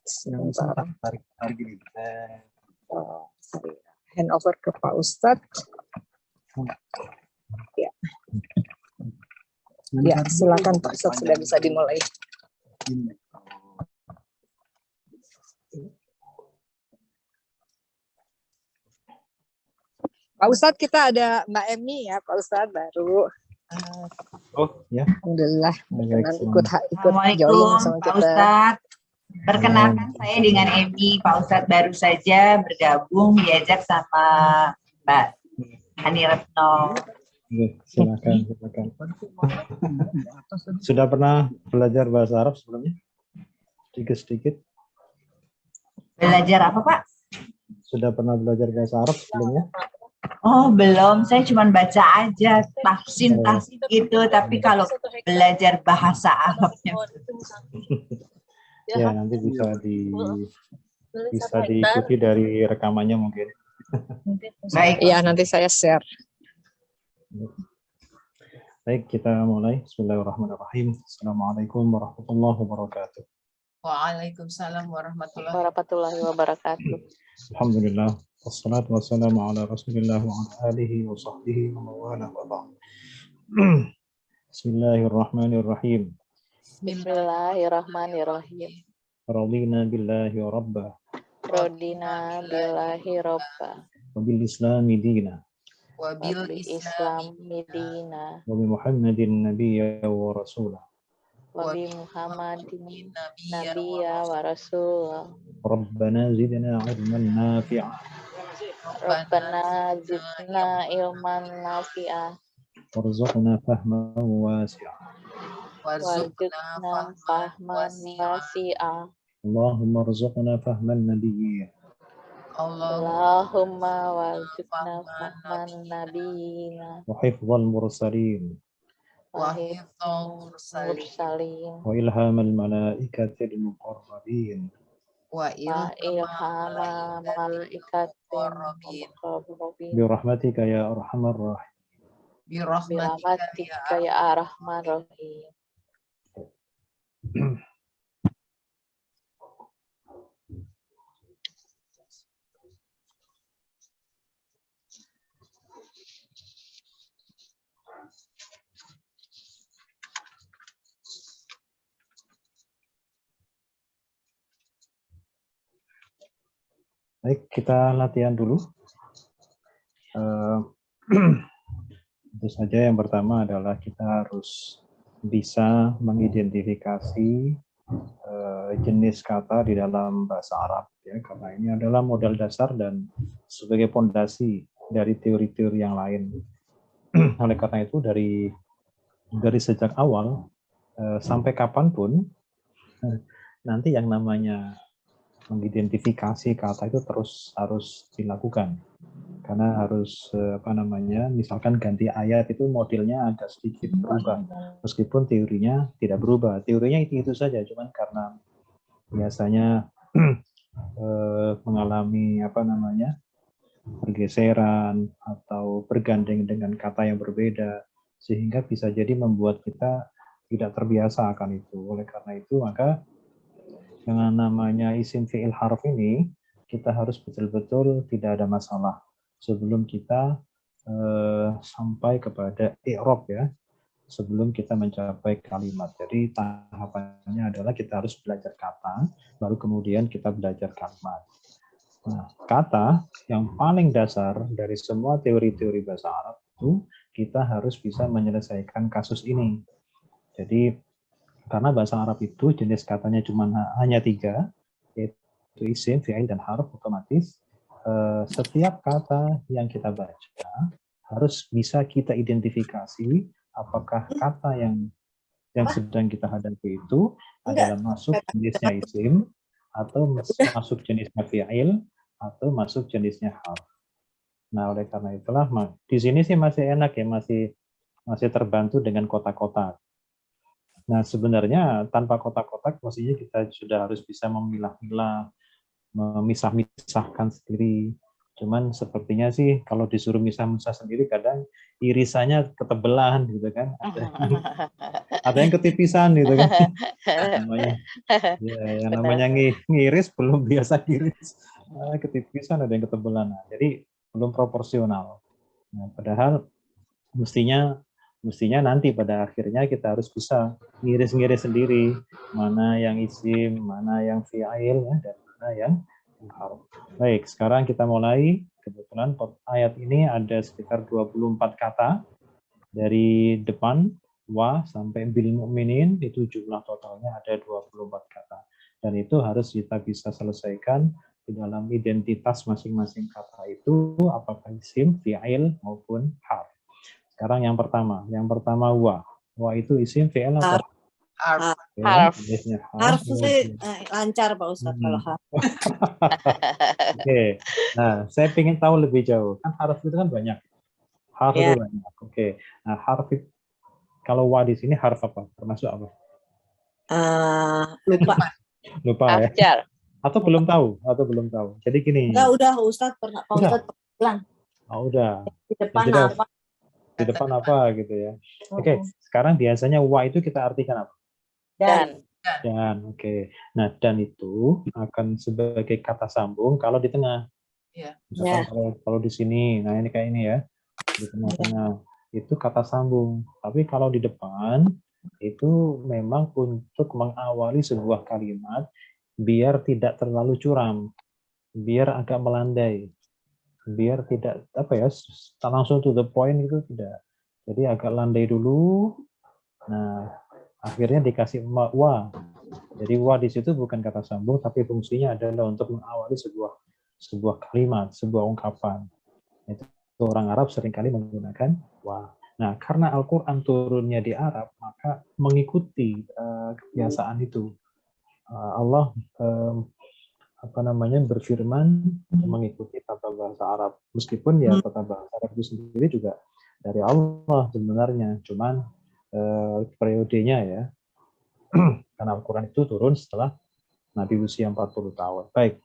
Sementara. Tarik gini. Oh, hand over ke Pak Ustadz. Ya. Ya, silakan Pak Ustadz, sudah bisa dimulai. Pak Ustadz, kita ada Mbak Emi ya, Pak Ustadz baru. Oh ya. Alhamdulillah berkenan ikut Assalamualaikum join sama Pak kita. Ustadz. Perkenalkan saya dengan Emi. Pak Ustadz baru saja bergabung diajak sama Mbak Hani Retno. Silakan. Sudah pernah belajar bahasa Arab sebelumnya? Sedikit. Belajar apa Pak? Sudah pernah belajar bahasa Arab sebelumnya? Oh belum, saya cuma baca aja tahsin gitu. Tapi kalau belajar bahasa Arabnya, ya nanti bisa diikuti dari rekamannya mungkin. baik. Iya, nanti saya share. Baik, kita mulai. Bismillahirrahmanirrahim. Assalamualaikum warahmatullahi wabarakatuh. Waalaikumsalam warahmatullahi wabarakatuh. Alhamdulillah. Wassalatu wassalamu ala Rasulillah wa ala alihi wa sahbihi wa mawala wa ba'd. Bismillahirrahmanirrahim. Bismillahirrahmanirrahim. Radina billahi rabba. Rodina billahi robba. Wa bil islami dina. wabil Islam midina. Wa bi Muhammadin nabiyya wa rasulah. Wabi Muhammadin nabiyya wa rasulah. Rabbana zidna ilman nafi'ah. Rabbana zidna ilman nafi'ah. Warzuqna fahman wasi'ah. Warzuqna fahman wasi'ah. Allahumma rzuqna fahman nabiyyin. Allahumma warzuqna fahman nabiyina. Wa hifdzal mursalin. Wa hifdzal mursalin. Wa ilhamal malaikatil muqarrabin. wa ilhama malaikatin muqarrabin. Bi rahmatika ya arhamar rahim. Birahmatika ya arhamar rahim. Baik, kita latihan dulu. Tentu saja yang pertama adalah kita harus bisa mengidentifikasi jenis kata di dalam bahasa Arab, ya, karena ini adalah modal dasar dan sebagai fondasi dari teori-teori yang lain. Oleh karena itu dari sejak awal sampai kapanpun nanti yang namanya mengidentifikasi kata itu terus harus dilakukan, karena harus misalkan ganti ayat itu modelnya agak sedikit berubah meskipun teorinya tidak berubah, teorinya itu saja, cuman karena biasanya mengalami pergeseran atau bergandeng dengan kata yang berbeda sehingga bisa jadi membuat kita tidak terbiasa akan itu. Oleh karena itu maka dengan namanya isim fi'il harf ini, kita harus betul-betul tidak ada masalah sebelum kita sampai kepada i'rab, ya, sebelum kita mencapai kalimat. Jadi tahapannya adalah kita harus belajar kata, baru kemudian kita belajar kalimat. Nah, kata yang paling dasar dari semua teori-teori bahasa Arab itu kita harus bisa menyelesaikan kasus ini. Jadi karena bahasa Arab itu jenis katanya hanya 3, yaitu isim, fi'il, dan harf, otomatis setiap kata yang kita baca harus bisa kita identifikasi apakah kata yang sedang kita hadapi itu adalah masuk jenisnya isim, atau masuk jenisnya fi'il, atau masuk jenisnya harf. Nah, oleh karena itulah di sini sih masih enak ya, masih terbantu dengan kotak-kotak. Nah, sebenarnya tanpa kotak-kotak mestinya kita sudah harus bisa memilah-milah, memisah-misahkan sendiri. Cuman sepertinya sih kalau disuruh misah-misah sendiri kadang irisannya ketebelan gitu kan. Ada yang ketipisan gitu kan. Namanya ya, yang namanya ngiris belum biasa ngiris. Ketipisan ada yang ketebelan. Nah, jadi belum proporsional. Nah, padahal mestinya nanti pada akhirnya kita harus bisa ngiris-ngiris sendiri mana yang isim, mana yang fi'il ya, dan mana yang harf. Baik, sekarang kita mulai. Kebetulan ayat ini ada sekitar 24 kata dari depan wa sampai bil mu'minin, itu jumlah totalnya ada 24 kata. Dan itu harus kita bisa selesaikan di dalam identitas masing-masing kata itu, apakah isim, fi'il maupun harf. Sekarang yang pertama wa. Wa itu isim, fi'il atau Harf. Harf. Harf saya lancar Pak Ustadz kalau harf. Oke. Nah, saya ingin tahu lebih jauh. Kan harf itu kan banyak. Harf itu banyak. Oke. Nah, harf itu, kalau wa di sini harf apa? Termasuk apa? Lupa ya. Afjar. Atau belum tahu? Jadi gini. Enggak, udah Ustadz pernah Pak Ustadz bilang. Oh, udah. Di depan apa? Di depan apa gitu ya. Oke, sekarang biasanya wa itu kita artikan apa? Dan. Oke. Nah, dan itu akan sebagai kata sambung kalau di tengah. Misalkan kalau di sini, nah ini kayak ini ya, di tengah-tengah itu kata sambung. Tapi kalau di depan itu memang untuk mengawali sebuah kalimat biar tidak terlalu curam, biar agak melandai, biar tidak langsung to the point itu tidak. Jadi agak landai dulu. Nah, akhirnya dikasih wa. Jadi wa di situ bukan kata sambung, tapi fungsinya adalah untuk mengawali sebuah kalimat, sebuah ungkapan. Itu orang Arab seringkali menggunakan wa. Nah, karena Al-Quran turunnya di Arab, maka mengikuti kebiasaan itu. Allah berfirman mengikuti tata bahasa Arab. Meskipun ya tata bahasa Arab itu sendiri juga dari Allah sebenarnya, cuman periodenya ya, karena Al-Quran itu turun setelah Nabi usia 40 tahun. Baik,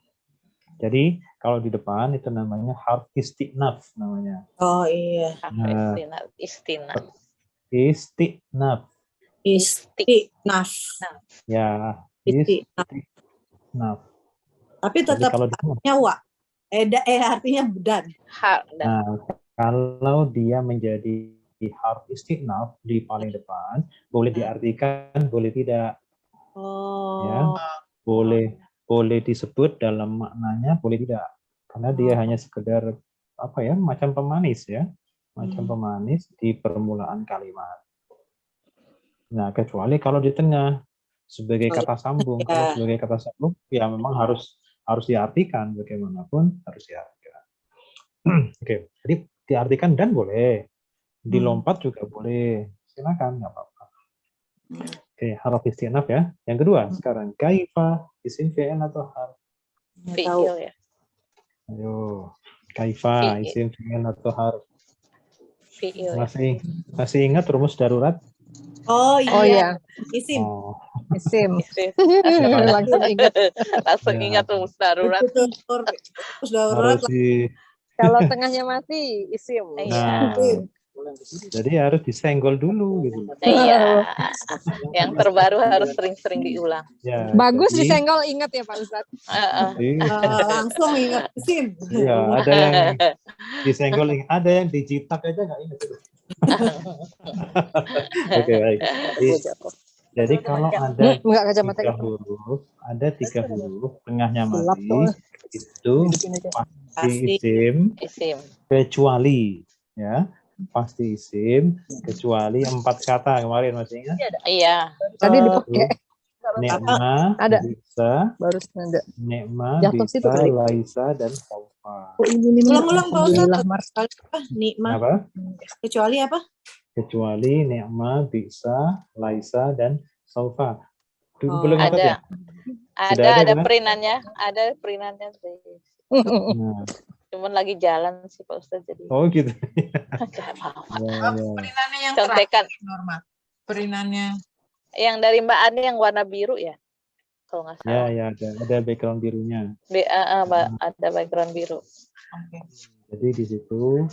jadi kalau di depan itu namanya harf isti'naf namanya. Oh iya. Istinaf. Isti'naf. Ya, isti'naf. Tapi tetap artinya wa. Artinya dan. Nah, kalau dia menjadi harf isti'naf di paling depan, boleh diartikan, boleh tidak. Ya, boleh disebut dalam maknanya, boleh tidak. Karena dia hanya sekedar macam pemanis ya. Macam pemanis di permulaan kalimat. Nah, kecuali kalau di tengah sebagai kata sambung. Kalau sebagai kata sambung ya memang harus diartikan, bagaimanapun harus diartikan. Oke, jadi diartikan dan boleh. Dilompat juga boleh. Silakan, nggak apa-apa. Oke, harf isti'naf ya. Yang kedua, sekarang kaifa, isim fi'il atau harf? Fi'il ya. Ayo, kaifa, isim fi'il atau harf? Fi'il. Masih ingat rumus darurat? Oh iya. Isim. Isim. Langsung ingat rumus darurat. Rumus darurat. Kalau tengahnya mati, isim. Nah, jadi harus disenggol dulu gitu. Iya. Yang terbaru harus sering-sering diulang. Ya, bagus jadi, disenggol, ingat ya Pak Ustadz. Langsung ingat isim. Iya, ada yang disenggol, ada yang dijitak aja nggak ingat. Oke, baik. Jadi kalau ada tiga huruf, tengahnya mati, itu pasti isim, kecuali ya, pasti isim, kecuali 4 kata kemarin masih ingat? Iya. Tadi dipakai. Ni'ma, bisa, baru ada. Ni'ma, bisa, laisa, dan saufa. Ulang-ulang Pak Ustadz. Ni'ma. Apa? Kecuali apa? Kecuali ni'ma, bisa, laisa, dan saufa. Belum ada. Ya? Ada perinannya. Ada perinannya. Nah. Cuman lagi jalan sih Pak Ustadz jadi. Oh gitu. Perinannya yang contekan Norma. Perinannya yang dari Mbak Ani yang warna biru ya, kalau nggak salah. Ya ada background birunya. Ada background biru. Oke. Jadi di situ,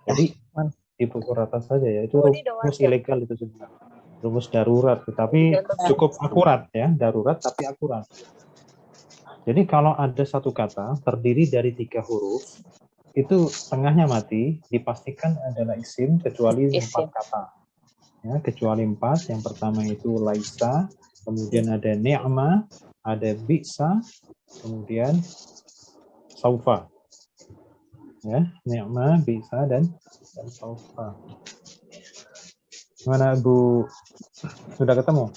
jadi dipukul rata saja ya, itu rumus ilegal itu sebenarnya. Rumus darurat, tetapi cukup akurat ya, darurat tapi akurat. Jadi kalau ada satu kata terdiri dari 3 huruf, itu tengahnya mati, dipastikan adalah isim kecuali 4 kata. Ya, kecuali 4, yang pertama itu laisa, kemudian ada ni'ma, ada bi'sa, kemudian saufa. Ya, ni'ma, bi'sa, dan saufa. Gimana Bu? Sudah ketemu?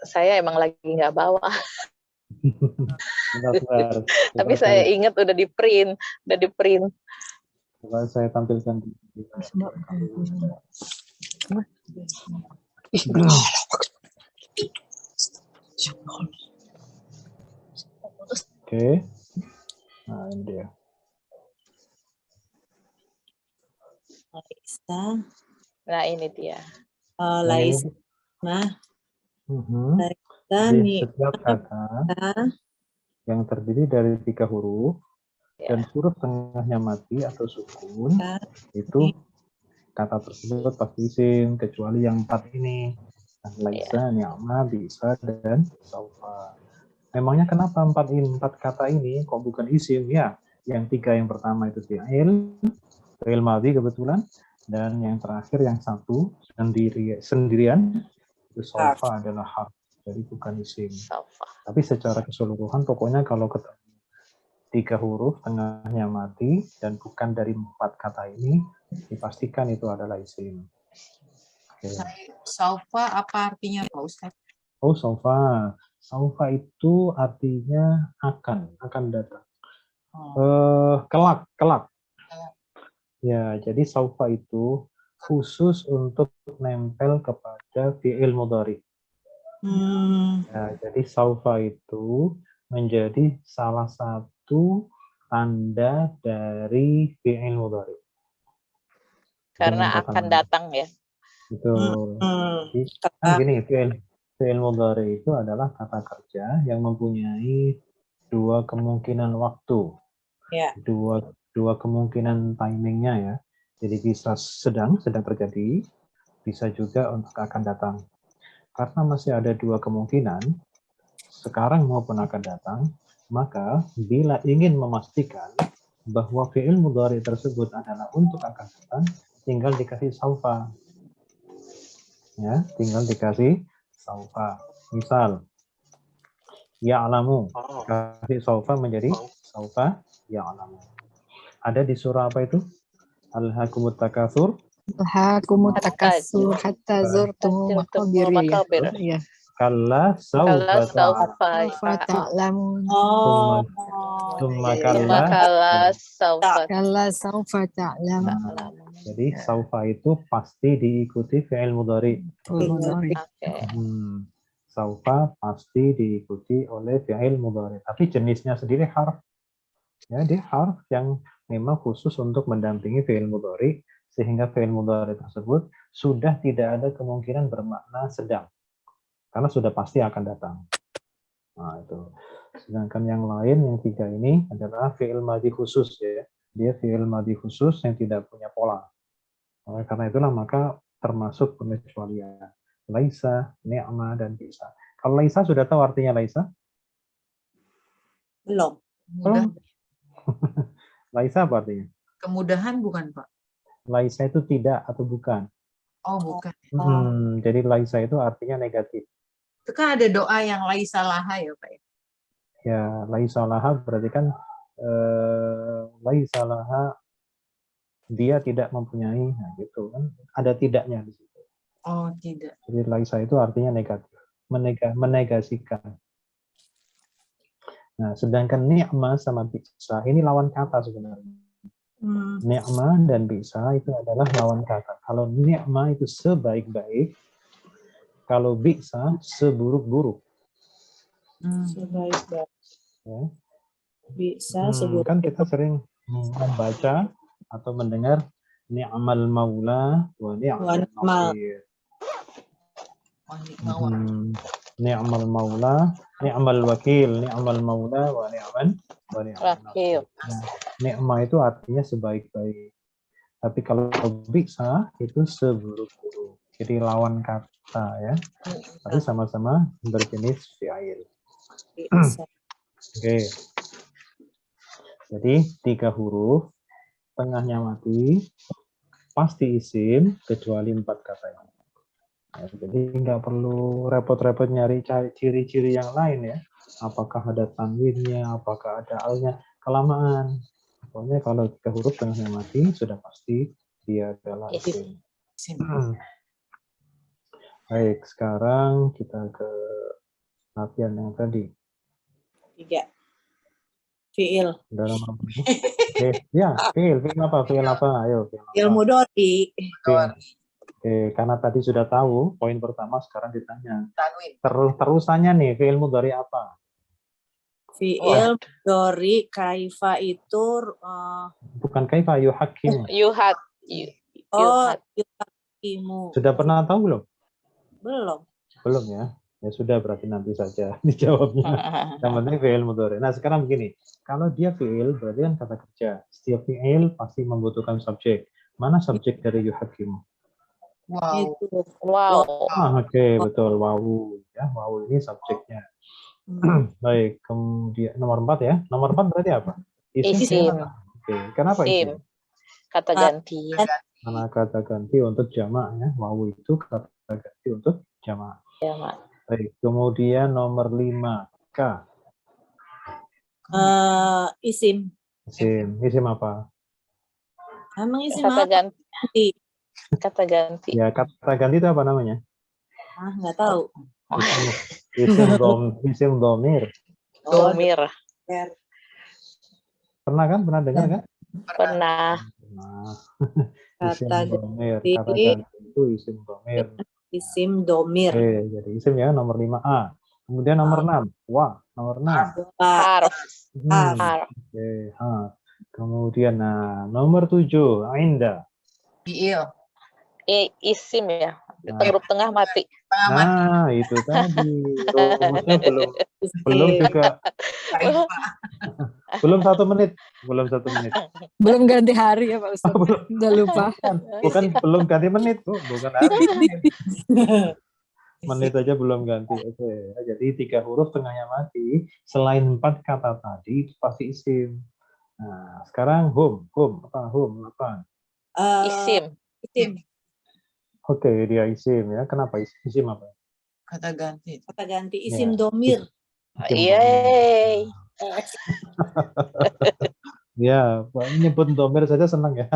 Saya emang lagi nggak bawa, Bentar. tapi saya ingat udah di print. Coba saya tampilkan. Oke. Nah, ini dia. Laisa. Nah ini dia. Laisa. Jadi setiap kata yang terdiri dari 3 huruf dan huruf tengahnya mati atau sukun, itu kata tersebut pasti isim kecuali yang 4 ini. Laisa, ni'ma, bisa, dan saufa. Memangnya kenapa 4 kata ini kok bukan isim? Ya, yang 3 yang pertama itu fi'il madhi kebetulan, dan yang terakhir yang 1 sendirian itu saufa adalah harf, jadi bukan isim. Tapi secara keseluruhan pokoknya kalau ketemu 3 huruf tengahnya mati dan bukan dari 4 kata ini, dipastikan itu adalah isim. Okay. Saufa apa artinya Pak Ustadz? Oh, saufa. Saufa itu artinya akan datang. Kelak. Ya, jadi saufa itu khusus untuk nempel kepada fi'il mudhari. Ya, jadi saufa itu menjadi salah satu tanda dari fi'il mudhari. Karena akan datang ya. Betul. Jadi, kan gini, fi'il mudhari itu adalah kata kerja yang mempunyai 2 kemungkinan waktu. Ya. Dua kemungkinan timingnya ya. Jadi bisa sedang terjadi, bisa juga untuk akan datang. Karena masih ada 2 kemungkinan, sekarang maupun akan datang, maka bila ingin memastikan bahwa fi'il mudhari tersebut adalah untuk akan datang, tinggal dikasih saufa. Ya, tinggal dikasih saufa. Misal, ya'lamu. Kasih saufa menjadi saufa ya'lamu. Ada di surah apa itu? Alhaakumut takatsur. Alhaakumut takatsur hatta zurtumul maqabir. Ya. Kalla saufa ta'lamun. Tsumma kalla saufa ta'lamun. Jadi saufa itu pasti diikuti fi'il mudhari. Saufa pasti diikuti oleh fi'il mudhari. Tapi jenisnya sendiri harf. Ya, dia harf yang memang khusus untuk mendampingi fi'il mudhari, sehingga fi'il mudhari tersebut sudah tidak ada kemungkinan bermakna sedang. Karena sudah pasti akan datang. Nah, itu. Sedangkan yang lain, yang 3 ini adalah fi'il madhi khusus ya. Dia fi'il madhi khusus yang tidak punya pola. Oleh karena itulah maka termasuk pengecualian. Laisa, ni'ma, dan bisa. Kalau laisa sudah tahu artinya laisa? Belum. Laisa apa artinya? Kemudahan bukan Pak? Laisa itu tidak atau bukan. Oh bukan. Jadi laisa itu artinya negatif. Itu kan ada doa yang laisa laha ya Pak? Ya, laisa laha berarti kan laisa laha dia tidak mempunyai, nah gitu kan, ada tidaknya di situ. Oh tidak. Jadi laisa itu artinya negatif, menegasikan. Nah, sedangkan ni'ma sama bisa ini lawan kata sebenarnya. Ni'ma dan bisa itu adalah lawan kata. Kalau ni'ma itu sebaik-baik, kalau bisa seburuk-buruk. Sebaik-baik. Ya. Bisa seburuk. Kan kita sering membaca atau mendengar ni'mal maula wa ni'mal nasir. Ni'mal maula, ni'mal wakil, ni'mal maula wa ni'mal Rakib. Ni'mah itu artinya sebaik-baik. Tapi kalau bisa itu seburuk-buruk. Jadi lawan kata ya. Tapi sama-sama berjenis fi'il. Oke. Jadi 3 huruf, tengahnya mati, pasti isim kecuali 4 kata ini. Ya, jadi nggak perlu repot-repot nyari ciri-ciri yang lain ya. Apakah ada tanwinnya, apakah ada alnya, kelamaan. Pokoknya kalau 3 huruf tengahnya mati, sudah pasti dia adalah isim. Baik, sekarang kita ke latihan yang tadi. 3. Fi'il. Udah nomor berapa? Ya, fi'il apa? Fi'il apa? Ayo, fi'il apa? Fi'il mudhari. Oke, karena tadi sudah tahu, poin pertama sekarang ditanya. Tanwin. Terusannya nih, fi'il mudhari apa? Fi'il mudhari kaifa itu Bukan kaifa, yuhakim. yuhakimu. Sudah pernah tahu belum? Belum. Belum ya? Ya sudah, berarti nanti saja dijawabnya. Yang penting fi'il mudhari. Nah, sekarang begini. Kalau dia fi'il, berarti kan kata kerja. Setiap fi'il pasti membutuhkan subjek. Mana subjek dari yuhakimu? Wow. Itu. Oke, betul. Wawu. Ya, wawu ini subjeknya. Baik, kemudian nomor 4 ya. Nomor 4 berarti apa? Isim. Oke, kenapa isim? Kata ganti. Karena kata ganti untuk jamak ya. Wawu itu kata ganti untuk jamak. Jamak. Baik, kemudian nomor 5, K. Isim. Isim apa? Emang isim Kata apa? ganti. Kata ganti. Ya, kata ganti itu apa namanya? Nggak tahu. Isim domir. Domir. Pernah kan? Pernah dengar kan? Pernah. Nah, isim Kata domir. ganti. Kata ganti itu isim domir. Isim domir. Oke, jadi isim ya nomor 5A. Kemudian nomor 6. Wah, nomor 6. Harf. Oke, kemudian nomor 7, Ainda. Fi'il. Isim ya. Huruf tengah mati. Nah, itu tadi. Rumusnya belum juga. Belum 1 menit. Belum 1 menit. Belum ganti hari ya Pak Ustaz. Udah lupa. Bukan belum ganti menit, Bu. Bukan hari. Menit aja belum ganti. Oke. Jadi 3 huruf tengahnya mati. Selain 4 kata tadi, itu pasti isim. Nah, sekarang hum. Apa? Isim. Oke, dia isim ya. Kenapa isim apa? Kata ganti. Kata ganti isim domir. Yeay. Ya, nyebut domir saja senang ya.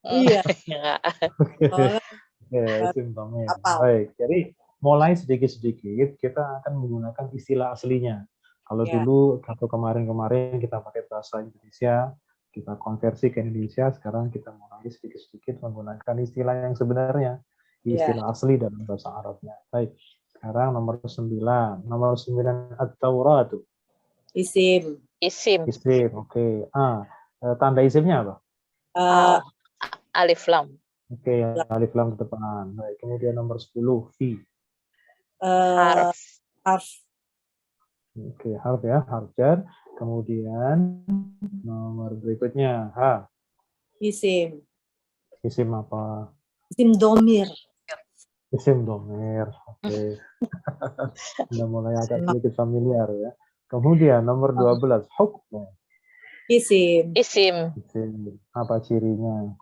Iya. Oke, isim domir. Baik, jadi mulai sedikit-sedikit kita akan menggunakan istilah aslinya. Kalau dulu atau kemarin kita pakai bahasa Indonesia, kita konversi ke Indonesia, sekarang kita mulai sedikit-sedikit menggunakan istilah yang sebenarnya, istilah asli dalam bahasa Arabnya. Baik, sekarang nomor 9. Nomor 9 at-Taurat. Isim. Isim. Oke. Tanda isimnya apa? Alif lam. Oke, alif lam ke depan. Baik, kemudian nomor 10, fi. Harf. Oke, harf ya, harf jar. Kemudian nomor berikutnya, ha. Isim. Isim apa? Isim domir. Isim domir. Oke. Sudah mulai agak sedikit familiar ya. Kemudian nomor 12, hukm. Isim. Isim. Apa cirinya?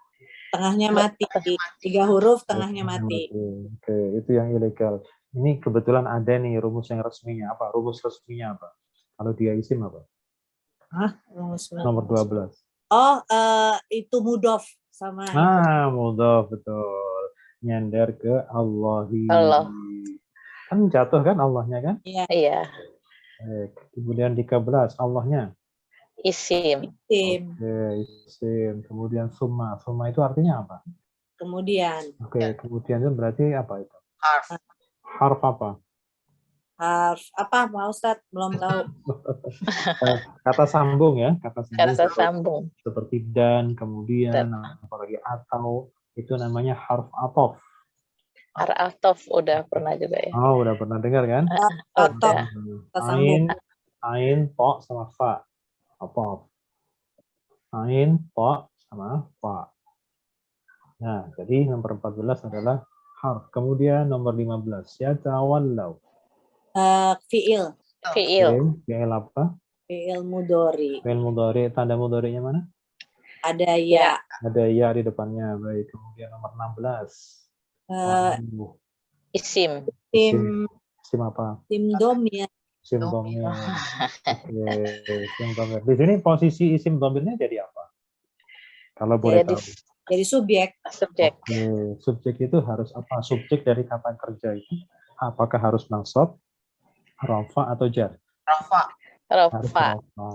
Tengahnya mati. 3 huruf tengahnya mati. Oke, itu yang ilegal. Ini kebetulan ada nih rumus yang resminya. Apa? Rumus resminya apa? Kalau dia isim apa? Nomor 12. Itu mudhof sama. Mudhof, betul. Nyandar ke Allahi. Allah. Kan jatuh kan Allahnya kan? Iya. Kemudian 13, Allahnya. Isim. Oke, isim. Kemudian summa. Summa itu artinya apa? Kemudian. Oke, kemudian itu berarti apa itu? Harf. Harf apa? Harf apa Pak Ustadz? Belum tahu. Kata sambung ya. Kata sambung. Seperti dan, kemudian, apalagi atau. Itu namanya harf atof. Harf atof udah pernah juga ya. Oh, udah pernah dengar kan? Udah. Ain, to sama fa. Apa? Ain, pa, sama fa. Nah, jadi nomor 14 adalah harf. Kemudian nomor 15, yatawallau. Fiil. Fiil. Oke, fi'il apa? Fiil mudori. Fi'il mudhari, tanda mudhari'nya mana? Ada ya. Ada ya di depannya. Baik, kemudian nomor 16. Waduh, Isim. Tim isim apa? tim domir. Isim dhamir. Oke, isim dhamir. Di sini posisi isim dhamirnya jadi apa? Kalau boleh Jadi tahu. Jadi subjek. subjek. Oke, subjek itu harus apa? Subjek dari kata kerja itu apakah harus nasab, rafa atau jar? Rafa. Harus Rafa. rafa.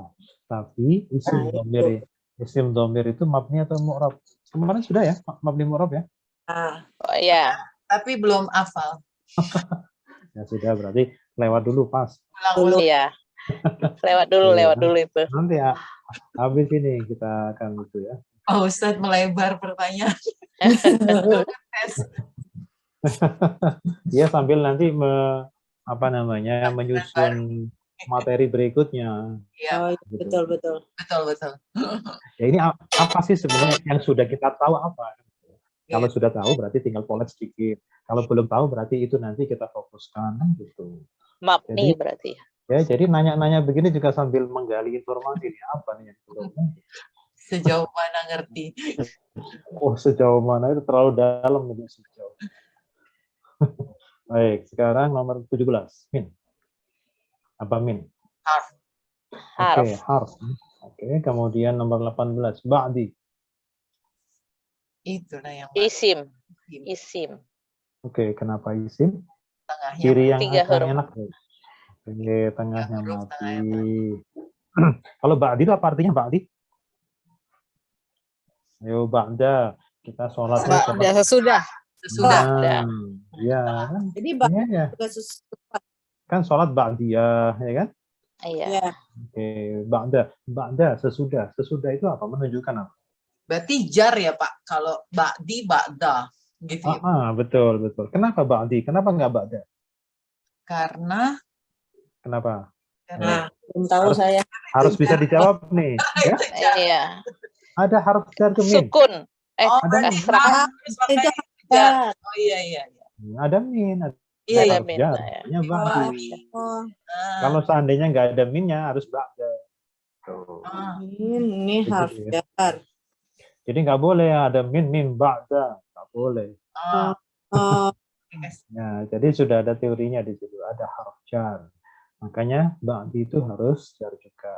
Tapi isim dhamir itu mabni atau mu'rab? Kemarin sudah ya, mabni mu'rab ya? Oh, ya. Tapi belum hafal. Ya sudah, berarti lewat dulu pas. Ulang-ulang. Iya. Lewat dulu itu. Nanti ya, habis ini kita akan itu ya. Pak Ustadz melebar pertanyaan. Tes. Ya sambil nanti menyusun materi berikutnya. Iya, Oh, betul betul. betul. Ya ini apa sih sebenarnya yang sudah kita tahu apa? Kalau sudah tahu berarti tinggal poles sedikit. Kalau belum tahu berarti itu nanti kita fokuskan gitu. Mabni Jadi- berarti. Ya, jadi nanya-nanya begini juga sambil menggali informasi nih apa nih yang belum. Sejauh mana ngerti. Oh, sejauh mana itu terlalu dalam ini sejauh. Baik, sekarang nomor 17. Min. Apa min? Harf. Oke, Harf. harf. Oke, kemudian nomor 18. Ba'di. Itulah yang Isim. Isim. Isim. Oke, kenapa isim? Tengahnya Ciri yang tiga huruf. enak. Oke, tengahnya huruf, mati. tengahnya Kalau ba'di itu apa artinya ba'di? Ayo ba'da. Kita sholat. Biasa sudah. sesudah. Ba'da. Ya, kan? Jadi Iya, ya. juga sesuatu. Kan sholat ba'diyah, ya kan? Iya. Ya. Oke, ba'da. Ba'da, sesudah. Sesudah itu apa? Menunjukkan apa? Berarti jar ya Pak. Kalau ba'di, ba'da. Gitu ya. Betul, betul. Kenapa ba'di? Kenapa nggak ba'da? Karena Kenapa? Belum tahu saya. Harus bisa dijawab nih. Ya? Iya. Ada harf jar tuh, Min. Sukun. Oh, ada kasrah. Itu jar. Oh iya. Ada min. Iya, Ada harf min, jar. ya. Artinya ba'di. Oh, Kalau seandainya nggak ada minnya, harus ba'da. Tuh. ini Gitu harf ya. jar. Jadi nggak boleh ada min ba'da. Nggak boleh. Oh, Nah, jadi sudah ada teorinya di situ. Ada harf jar. Makanya ba'di itu harus jar juga.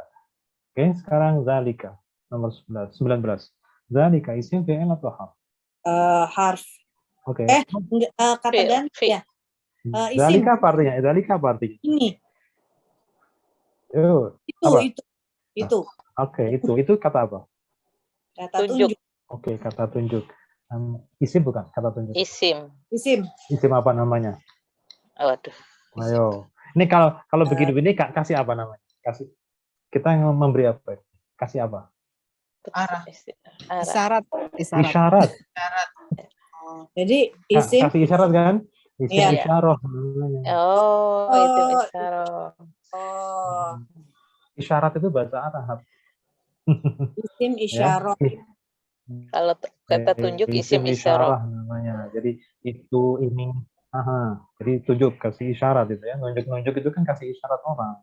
Oke, sekarang zalika. Nomor 19. Zalika isim fi'il atau harf? harf. Oke. Kata ganti ya. Isim. Zalika apa artinya? Zalika apa artinya? Ini. Yo, apa? Itu. Oke, itu kata apa? Kata Tunjuk. tunjuk. Oke, kata tunjuk. Isim bukan kata tunjuk. Isim. Isim. Isim apa namanya? Waduh. Ayo. Ini kalau begini-begini kasih apa namanya? Kasih. Kita memberi apa? Kasih apa? Arah. Arah. Isyarat. Isyarat. Jadi isim. Kasih isyarat kan? Isim Iya. isyarah namanya. Oh, itu isyarah. Oh, Isyarat itu bahasa Arab. isim isyarah. Kalau kata tunjuk isim isyarah. namanya. Jadi itu ini. Jadi tunjuk, kasih isyarat itu ya. Nunjuk-nunjuk itu kan kasih isyarat orang.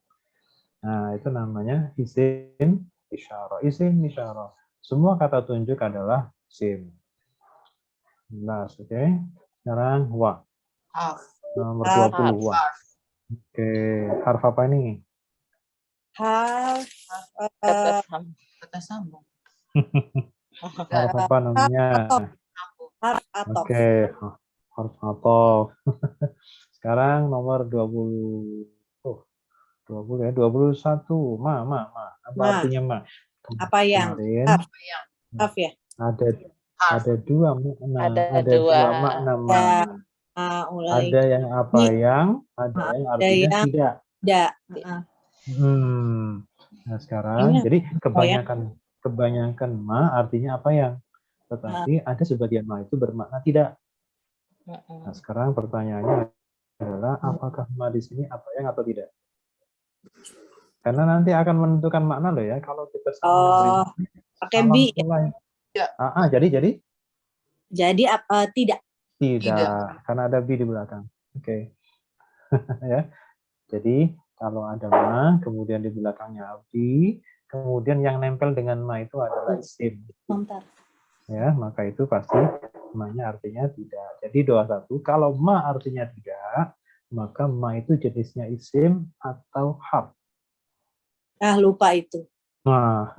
Nah, itu namanya isim isyarah. Isim isyarah. Semua kata tunjuk adalah isim. Jelas, oke. Sekarang wa. Harf. Nomor Harf. 20 wa. Oke, harf apa ini? Harf. Kata sam. Kata sambung. Harf apa namanya? Harf atau. Oke, harf atau. Sekarang nomor 20. 20 ya, 21. Ma. Apa Ma. artinya ma? Apa yang? Kemarin Harf ya. ada dua makna. Ada dua dua. makna ma. Ya. Mulai. Ada yang apa yang, ada yang artinya yang tidak. Tidak. Nah, sekarang Ini jadi kebanyakan ma artinya apa yang, tetapi ada sebagian ma itu bermakna tidak. Nah, sekarang pertanyaannya adalah apakah ma di sini apa yang atau tidak? Karena nanti akan menentukan makna loh ya kalau kita Oh, pakai salam bi. mulai. Ya. Jadi Jadi tidak. tidak, karena ada bi di belakang. Oke. Ya. Jadi kalau ada ma, kemudian di belakangnya bi, kemudian yang nempel dengan ma itu adalah isim. Bentar. Ya, maka itu pasti ma-nya artinya tidak. Jadi doa satu, kalau ma artinya tidak, maka ma itu jenisnya isim atau harf. Lupa itu. Nah,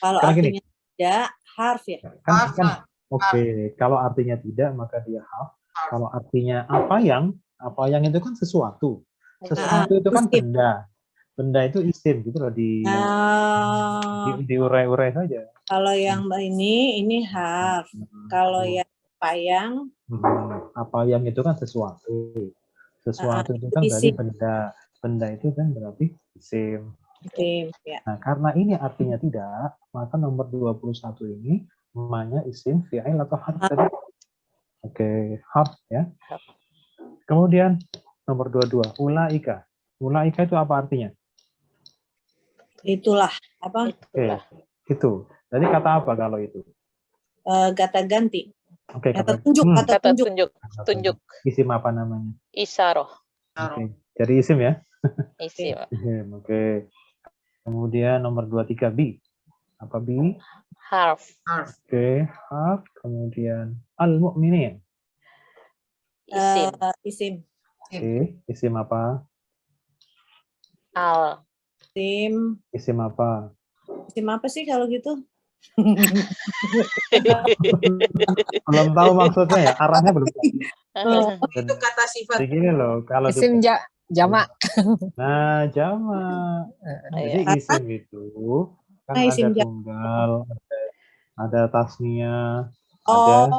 Kalau Karena artinya tidak, harf ya. Harf, kan Ma. oke, kalau artinya tidak maka dia harf. Kalau artinya apa yang itu kan sesuatu. Sesuatu itu kan isim. benda. Benda itu isim gitu loh, diurai-urai saja. Kalau yang ini harf. Kalau yang payang, apa yang itu kan sesuatu. Sesuatu itu kan berarti isim. benda. Benda itu kan berarti isim. Isim, ya. Nah, karena ini artinya tidak, maka nomor 21 ini namanya isim, fi'il atau harf tadi. Oke, harf ya. Kemudian nomor 22, ulaika. Ulaika itu apa artinya? Itulah apa? Oke, itu. Jadi kata apa kalau itu? Kata ganti. Oke, Kata tunjuk. Kata Kata tunjuk. tunjuk. Isim apa namanya? Isaroh. Oke, jadi isim ya. Isim. Isim, oke. Kemudian nomor 23 bi. Apa bi? Harf. Oke, harf. Kemudian al-mu'minin. Isim. Isim. Oke, isim apa? Al. Isim. Isim apa? Isim apa sih kalau gitu? Belum tahu maksudnya ya, arahnya belum tahu. Itu kata sifat. Begini loh, kalau Isim jamak. Nah, jamak. Jadi isim itu kan ada tunggal, ada tasnia, ada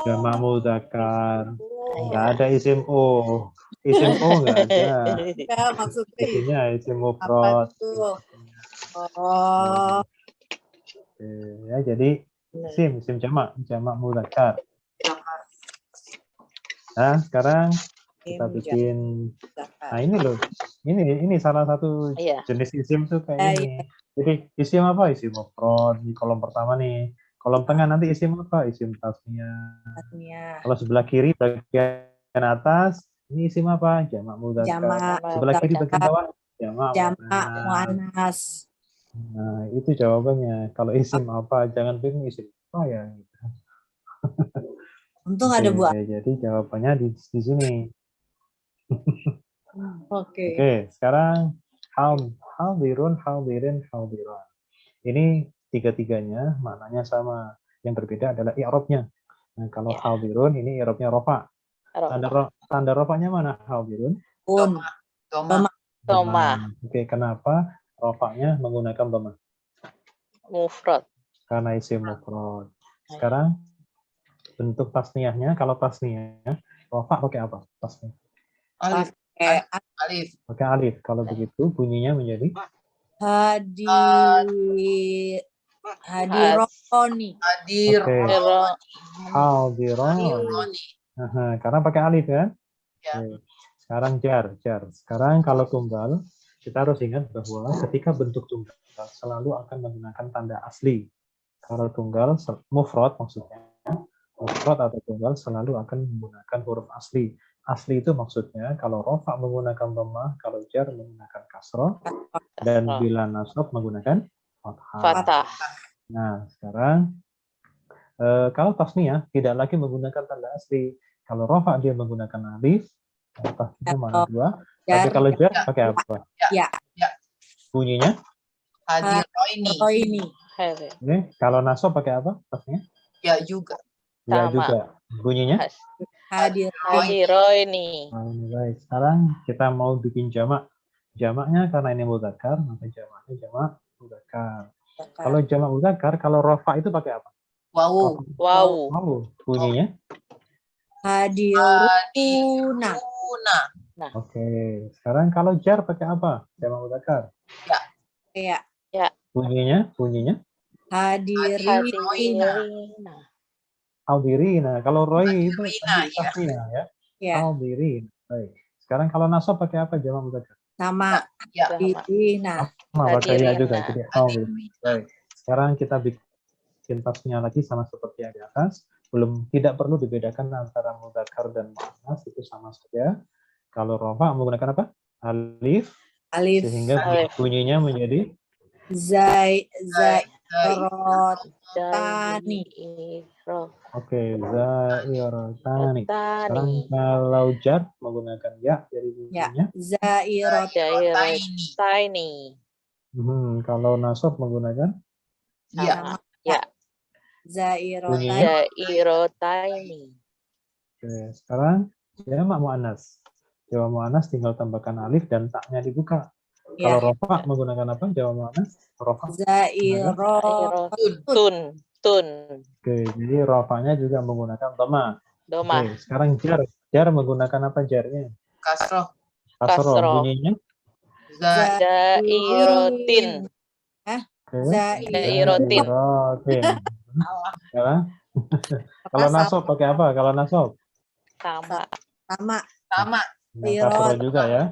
jamak mudzakkar. Enggak ada isim O. Isim O enggak ada. Ya, maksudnya Isimnya isim mufrad. Oke, ya jadi isim jamak mudzakkar. Nah, sekarang kita bikin. Nah, ini loh. Ini salah satu jenis isim tuh kayak ini. Jadi isim apa? Isim mufrad di kolom pertama nih. Kolom tengah nanti isim apa? Isim tasniyah. Kalau sebelah kiri bagian atas ini isim apa? Jamak mudzakkar. Sebelah kiri bagian bawah jamak muannas. Nah, itu jawabannya. Kalau isim apa? Jangan bingung isim apa ya. Untung ada buah. Jadi jawabannya di sini. Oke. Oke, sekarang hadirin. Ini tiga-tiganya maknanya sama. Yang berbeda adalah i'rabnya. Nah, kalau hadirun ini i'rabnya rofa. Tanda rofanya mana hadirun? Doma. Oke, kenapa rofanya menggunakan doma? Mufrad. Karena isim mufrad. Sekarang bentuk tasniyahnya, kalau tasniyah rofa pakai apa? Tasniyah. Alif. Pakai alif. Kalau begitu bunyinya menjadi hadironi. Hadironi. Karena pakai alif kan? Ya. Sekarang jar. Sekarang kalau tunggal, kita harus ingat bahwa ketika bentuk tunggal selalu akan menggunakan tanda asli. Kalau tunggal mufrad maksudnya, mufrad atau tunggal selalu akan menggunakan huruf asli. Asli itu maksudnya kalau rofa menggunakan dhammah, kalau jar menggunakan kasroh, dan bila nasab menggunakan fathah. Nah, sekarang kalau tasniyah tidak lagi menggunakan tanda asli. Kalau rofa dia menggunakan alif, tasniyah mana dua. Tapi kalau jar pakai apa? Ya. Bunyinya? Hadiroini. Kalau nasab pakai apa? Tasniyah? Ya juga. Ya juga. Bunyinya? Hadiroini. Baik. Sekarang kita mau bikin jamak. Jamaknya karena ini mudzakkar, maka jamaknya jamak mudzakkar. Kalau jamak mudzakkar, kalau rofa itu pakai apa? Wawu. Bunyinya? Hadiruna. Oke. Sekarang kalau jar pakai apa? Jamak mudzakkar. Ya. Bunyinya? Hadirina. Aldirina. Kalau roi itu tasniyah ya. Aldirina. Baik. Sekarang kalau nasab pakai apa jamak mudzakkar? Sama. Ya. Sama. Irina. pakai ya juga. Hadirina. Jadi baik. Sekarang kita bikin tasnya lagi sama seperti yang di atas. Tidak perlu dibedakan antara mudzakkar dan muannas, itu sama saja. Kalau rofa menggunakan apa? Alif, Alif. sehingga Alif. bunyinya menjadi Zairotani. oke, zairotani. Sekarang Tani. kalau jar menggunakan ya jadi Ya. bunyinya. Jairotaini. Kalau nasab menggunakan Ya. Ya. Zairotani. Jairotaini. oke, sekarang jamak muannas. Jamak muannas tinggal tambahkan alif dan taknya dibuka. Ya. Kalau rofa menggunakan apa? Jamak muannas rofa. Tun. Oke, jadi rofanya juga menggunakan dhamma. Doma. Oke, sekarang jar menggunakan apa jarnya? Kasroh. Kasroh. Kasroh. Bunyinya? Jairotin. Oke. Jairotin. Jairotin. Ya. Kalau nasab pakai apa? Kalau nasab? Sama. Sama. Kasroh juga ya.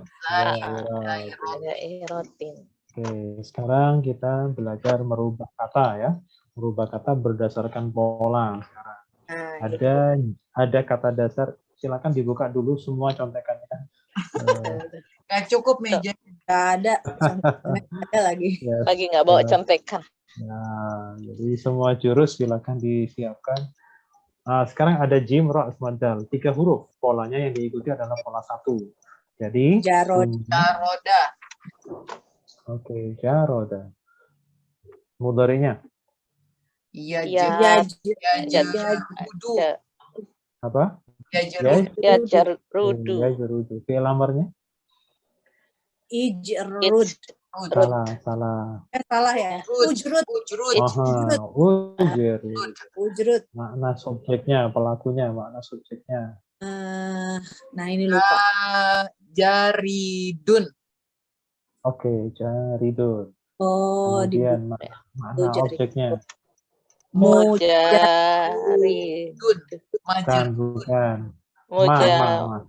Jairotin. Oke, sekarang kita belajar merubah kata ya. Merubah kata berdasarkan pola. Sekarang ada kata dasar. Silakan dibuka dulu semua contekannya. Nggak cukup meja. Nggak ada. Ada lagi. Ya, Lagi nggak bawa contekan. nah, jadi semua jurus silakan disiapkan. Sekarang ada jim, ro, asmadal. 3 huruf. Polanya yang diikuti adalah pola 1. Jadi Jaroda. oke, jaroda. Mudhari'nya Iya. Jarudu. apa? Ya Jarudu. Ya, jarudu. Fi'il amarnya? Ijrud. Salah. Salah ya. Ujrud. Ujrud. Makna subjeknya, pelakunya, makna subjeknya. Nah ini lupa. Jaridun. Oke, jaridun. Oh, Kemudian makna objeknya. Mujaridun. Bukan. Majerud.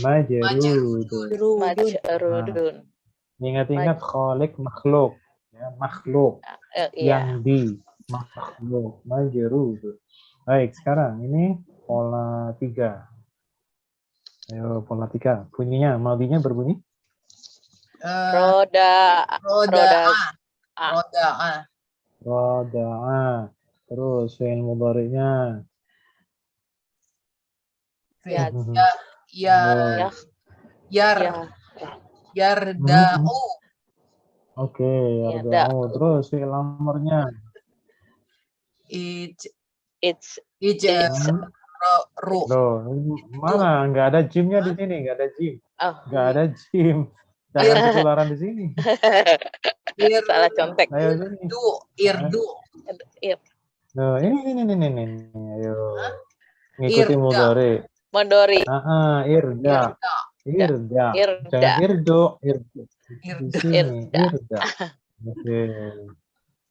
Majerudun. Ingat-ingat kholik makhluk. Ya, makhluk. Iya. Yang di makhluk. Majerud. Baik, sekarang ini pola 3. Ayo, pola 3. Bunyinya, madinya berbunyi? Roda. Roda'a. Terus fi'il mudhari'nya. Yarda'u. Oke, yarda'u. Terus fi'il amarnya. Loh, mana? Nggak ada jimnya di sini, nggak ada jim. Nggak ada jim. Jangan ketularan di sini. Salah contek. Ayo sini. Irdu. Nah, ini. Ayo. Ngikuti mudhari. Mondori. Irda. Jangan irdo. Di sini, irda. Oke.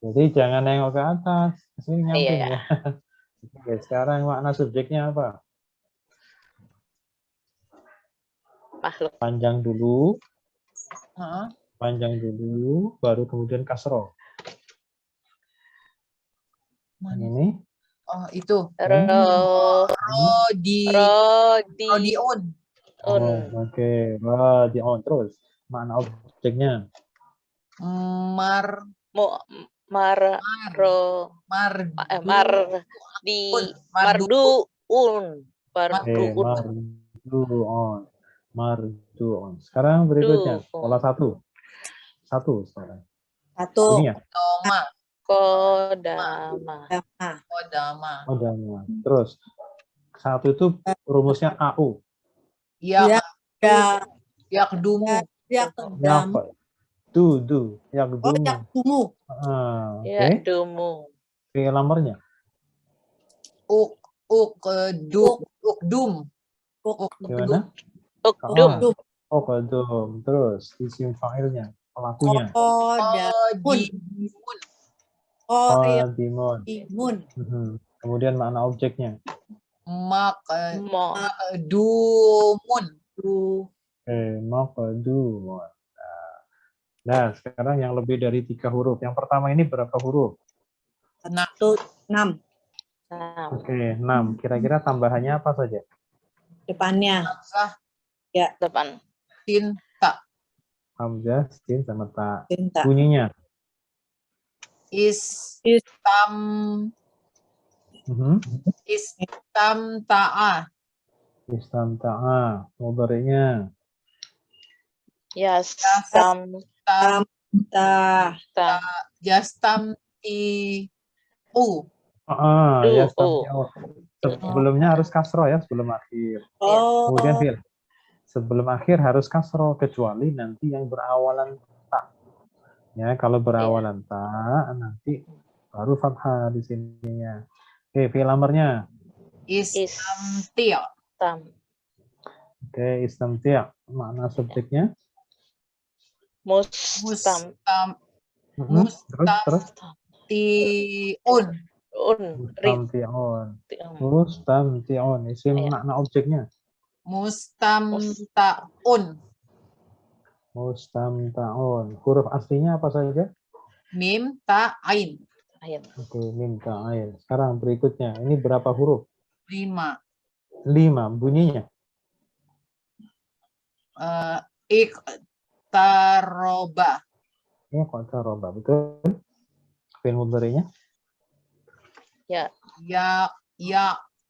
Jadi jangan nengok ke atas. Ke sini nyamping ya. Oke, sekarang makna subjeknya apa? Makhluk. Panjang dulu, baru kemudian kasroh. Ini? Oh, itu. Rodiun. Oke, rodiun. Terus makna objeknya? Marduun. Sekarang berikutnya pola 1 sekarang. Bunyinya? Kodama. Terus 1 itu rumusnya AU. Yakdumu. Yakdumu. Yakdumu. Fi'il amarnya? Ukdum. Gimana? Ukdum. Terus isim fa'ilnya, pelakunya. Qadimun. Kemudian makna objeknya? Makdumun. maqdumun. Nah, sekarang yang lebih dari 3 huruf. Yang pertama ini berapa huruf? 6. Nah, Oke, 6. Kira-kira tambahannya apa saja? Depannya. Hamzah, depan. sin, ta. Hamzah, sin, sama ta. Cinta. Bunyinya. Istam, Mhm. istamta'a. Istamta'a. Mudhari'nya. Yastam. Tam, Cinta. yastamti'u. Ya, Oh. sebelumnya harus kasroh ya, sebelum akhir. Oh. Kemudian fil. Sebelum akhir harus kasroh, kecuali nanti yang berawalan ta. Ya, kalau berawalan ta, nanti baru fathah di sininya. Oke, fil amarnya. Istamti'. Tam. Oke, istamti'. Makna subjeknya. Mustam. Terus. Musti'un. Mustamti'un. Mustamti'un. Isim Iya. makna objeknya. Mustamta'un. Mustamta'un. Huruf aslinya apa saja? Mim, ta, ain. Ain. Oke, mim ta'ain. Sekarang berikutnya. Ini berapa huruf? 5. 5. Bunyinya. Iktaroba. Ya, kok taroba. Betul. Fi'il mudhari'nya. Ya. Ya,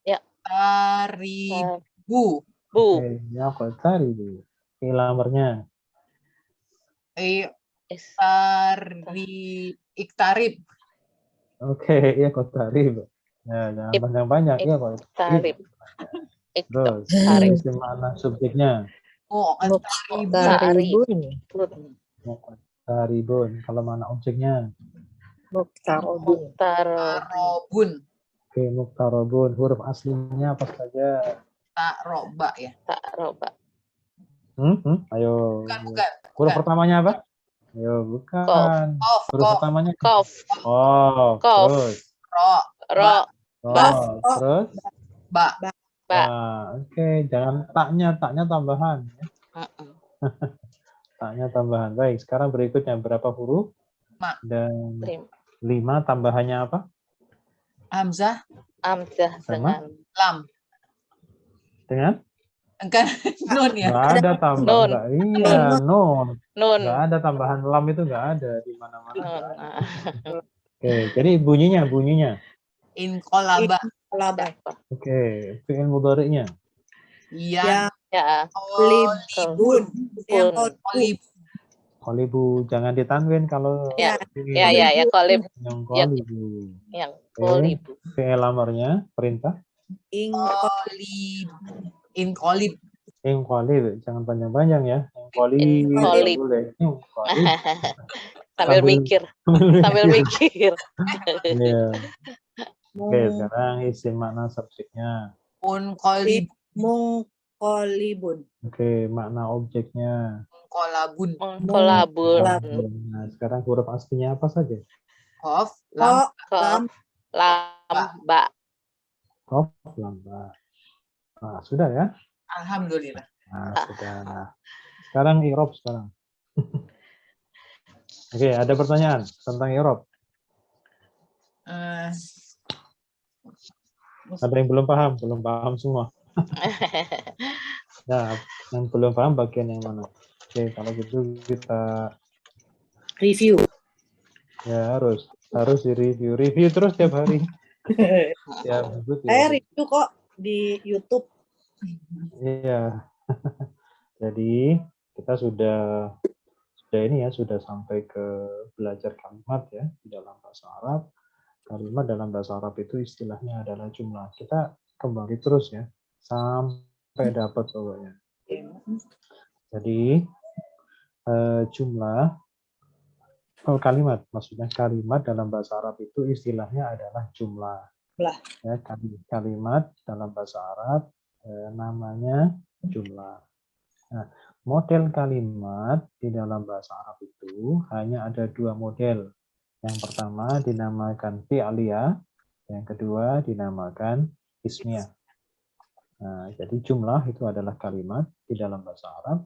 Ya. taribu. Bu. Oke, ya kok taribu. Fi'il amarnya. Iktarib. Oke, ya kok tarib. Ya, jangan panjang-panjang. Ya kok. Tarib. Terus, Tarib. isim makna subjeknya. Oh, Taribun. Taribun. Kalau mana objeknya? Muktarobun. Tarobun. Oke, muktarobun. Huruf aslinya apa saja? Taroba ya. Taroba. Ayo. Bukan. Huruf pertamanya apa? Ayo, bukan. Huruf pertamanya. Kof. Oh, Kof. terus. Ro. Terus. Ba. Oke, jangan taknya tambahan. Taknya tambahan. Baik, sekarang berikutnya berapa huruf? Dan 5 tambahannya apa? Hamzah. Hamzah dengan Lam. Dengan? Enggak, nun ya. Nggak ada tambahan. Iya, nun. Nun. Nggak ada tambahan lam, itu nggak ada di mana-mana. Nun. Oke, jadi bunyinya. Inqolaba. Oke, fi'il mudhari'nya. Ya. Libun. Qalibu, jangan ditanwin kalau Ya, kolib. yang qalibu. Yang qalibu. Fi'il amarnya, perintah. Inqolib. Inqalib, jangan panjang-panjang ya. Inqalib. Boleh. Sambil mikir. Iya. Oke, sekarang isim makna subjeknya. Mungkolibun. Oke, makna objeknya. Kolabun. Nah, sekarang huruf aslinya apa saja? Kof. Lam. Ba. Kof, lam, ba. Nah, sudah ya? Alhamdulillah. Nah, sudah. Sekarang i'rab sekarang. Oke, ada pertanyaan tentang i'rab? Ada yang belum paham? Belum paham semua. Nah, yang belum paham bagian yang mana? Oke, kalau gitu kita Review. ya harus review terus tiap hari. Ya, betul. Saya review kok di YouTube. Iya. Jadi kita sudah ini ya, sudah sampai ke belajar kalimat ya di dalam bahasa Arab. Kalimat dalam bahasa Arab itu istilahnya adalah jumlah. Kita kembali terus ya sampai dapat pokoknya. Jadi jumlah kalimat, maksudnya kalimat dalam bahasa Arab itu istilahnya adalah jumlah. Ya, kalimat dalam bahasa Arab namanya jumlah. Nah, model kalimat di dalam bahasa Arab itu hanya ada 2 model. Yang pertama dinamakan fi'liyah, yang kedua dinamakan ismiyah. Nah, jadi jumlah itu adalah kalimat di dalam bahasa Arab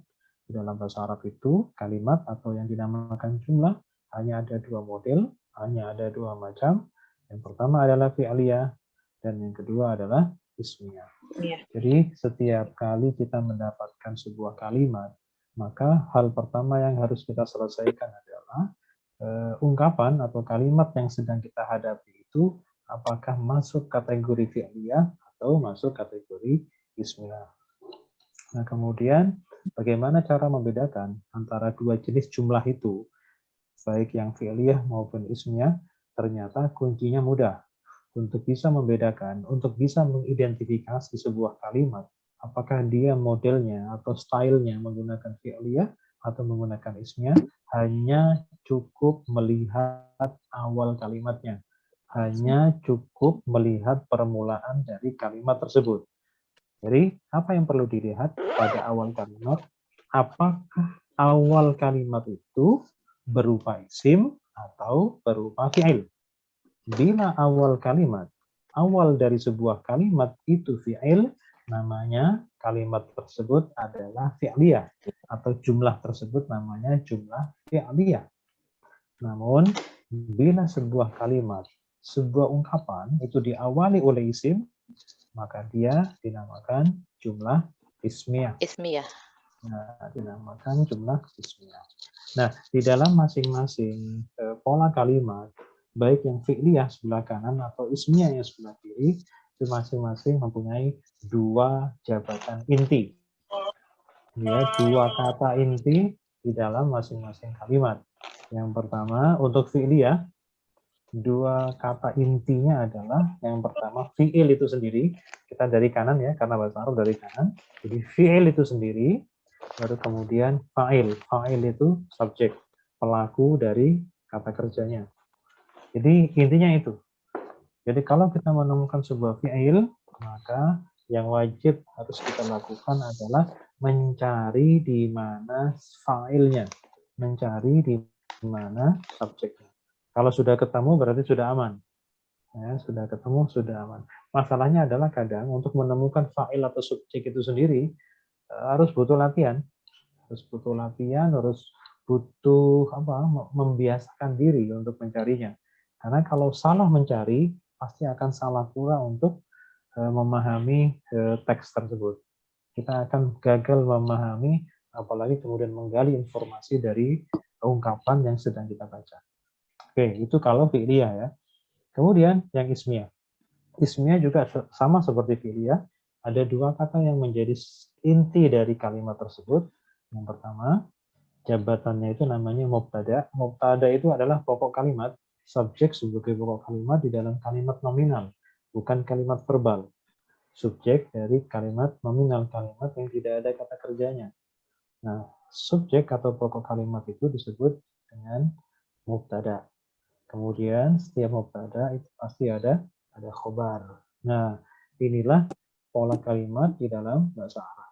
Di dalam bahasa Arab itu kalimat atau yang dinamakan jumlah hanya ada dua model, hanya ada dua macam. Yang pertama adalah fi'liyah dan yang kedua adalah ismiyah. Iya. Jadi setiap kali kita mendapatkan sebuah kalimat, maka hal pertama yang harus kita selesaikan adalah ungkapan atau kalimat yang sedang kita hadapi itu apakah masuk kategori fi'liyah atau masuk kategori ismiyah. Nah, kemudian bagaimana cara membedakan antara dua jenis jumlah itu, baik yang fi'liyah maupun ismiyah? Ternyata kuncinya mudah. Untuk bisa membedakan, untuk bisa mengidentifikasi sebuah kalimat, apakah dia modelnya atau stylenya menggunakan fi'liyah atau menggunakan ismiyah, hanya cukup melihat awal kalimatnya. Hanya cukup melihat permulaan dari kalimat tersebut. Jadi, apa yang perlu dilihat pada awal kalimat? Apakah awal kalimat itu berupa isim atau berupa fi'il? Bila awal kalimat, awal dari sebuah kalimat itu fi'il, namanya kalimat tersebut adalah fi'liyah. Atau jumlah tersebut namanya jumlah fi'liyah. Namun, bila sebuah kalimat, sebuah ungkapan itu diawali oleh isim, maka dia dinamakan jumlah ismiyah. Ismiyah. Nah, dinamakan jumlah ismiyah. Nah, di dalam masing-masing pola kalimat, baik yang fi'liyah sebelah kanan atau ismiyah yang sebelah kiri, itu masing-masing mempunyai dua jabatan inti. Ya, dua kata inti di dalam masing-masing kalimat. Yang pertama, untuk fi'liyah, dua kata intinya adalah yang pertama fi'il itu sendiri, kita dari kanan ya, karena bahasa Arab dari kanan, jadi fi'il itu sendiri, baru kemudian fa'il. Fa'il itu subjek, pelaku dari kata kerjanya. Jadi intinya itu. Jadi kalau kita menemukan sebuah fi'il, maka yang wajib harus kita lakukan adalah mencari di mana fa'ilnya, mencari di mana subjeknya. Kalau sudah ketemu berarti sudah aman. Ya, sudah ketemu sudah aman. Masalahnya adalah kadang untuk menemukan fa'il atau subjek itu sendiri harus butuh latihan. Harus butuh latihan, harus butuh membiasakan diri untuk mencarinya. Karena kalau salah mencari, pasti akan salah pula untuk memahami teks tersebut. Kita akan gagal memahami, apalagi kemudian menggali informasi dari ungkapan yang sedang kita baca. Oke, itu kalau fi'liyah ya. Kemudian yang ismiyah. Ismiyah juga sama seperti fi'liyah. Ada dua kata yang menjadi inti dari kalimat tersebut. Yang pertama, jabatannya itu namanya mubtada. Mubtada itu adalah pokok kalimat, subjek sebagai pokok kalimat di dalam kalimat nominal, bukan kalimat verbal. Subjek dari kalimat nominal, kalimat yang tidak ada kata kerjanya. Nah, subjek atau pokok kalimat itu disebut dengan mubtada. Kemudian setiap mubtada itu pasti ada khobar. Nah, inilah pola kalimat di dalam bahasa Arab.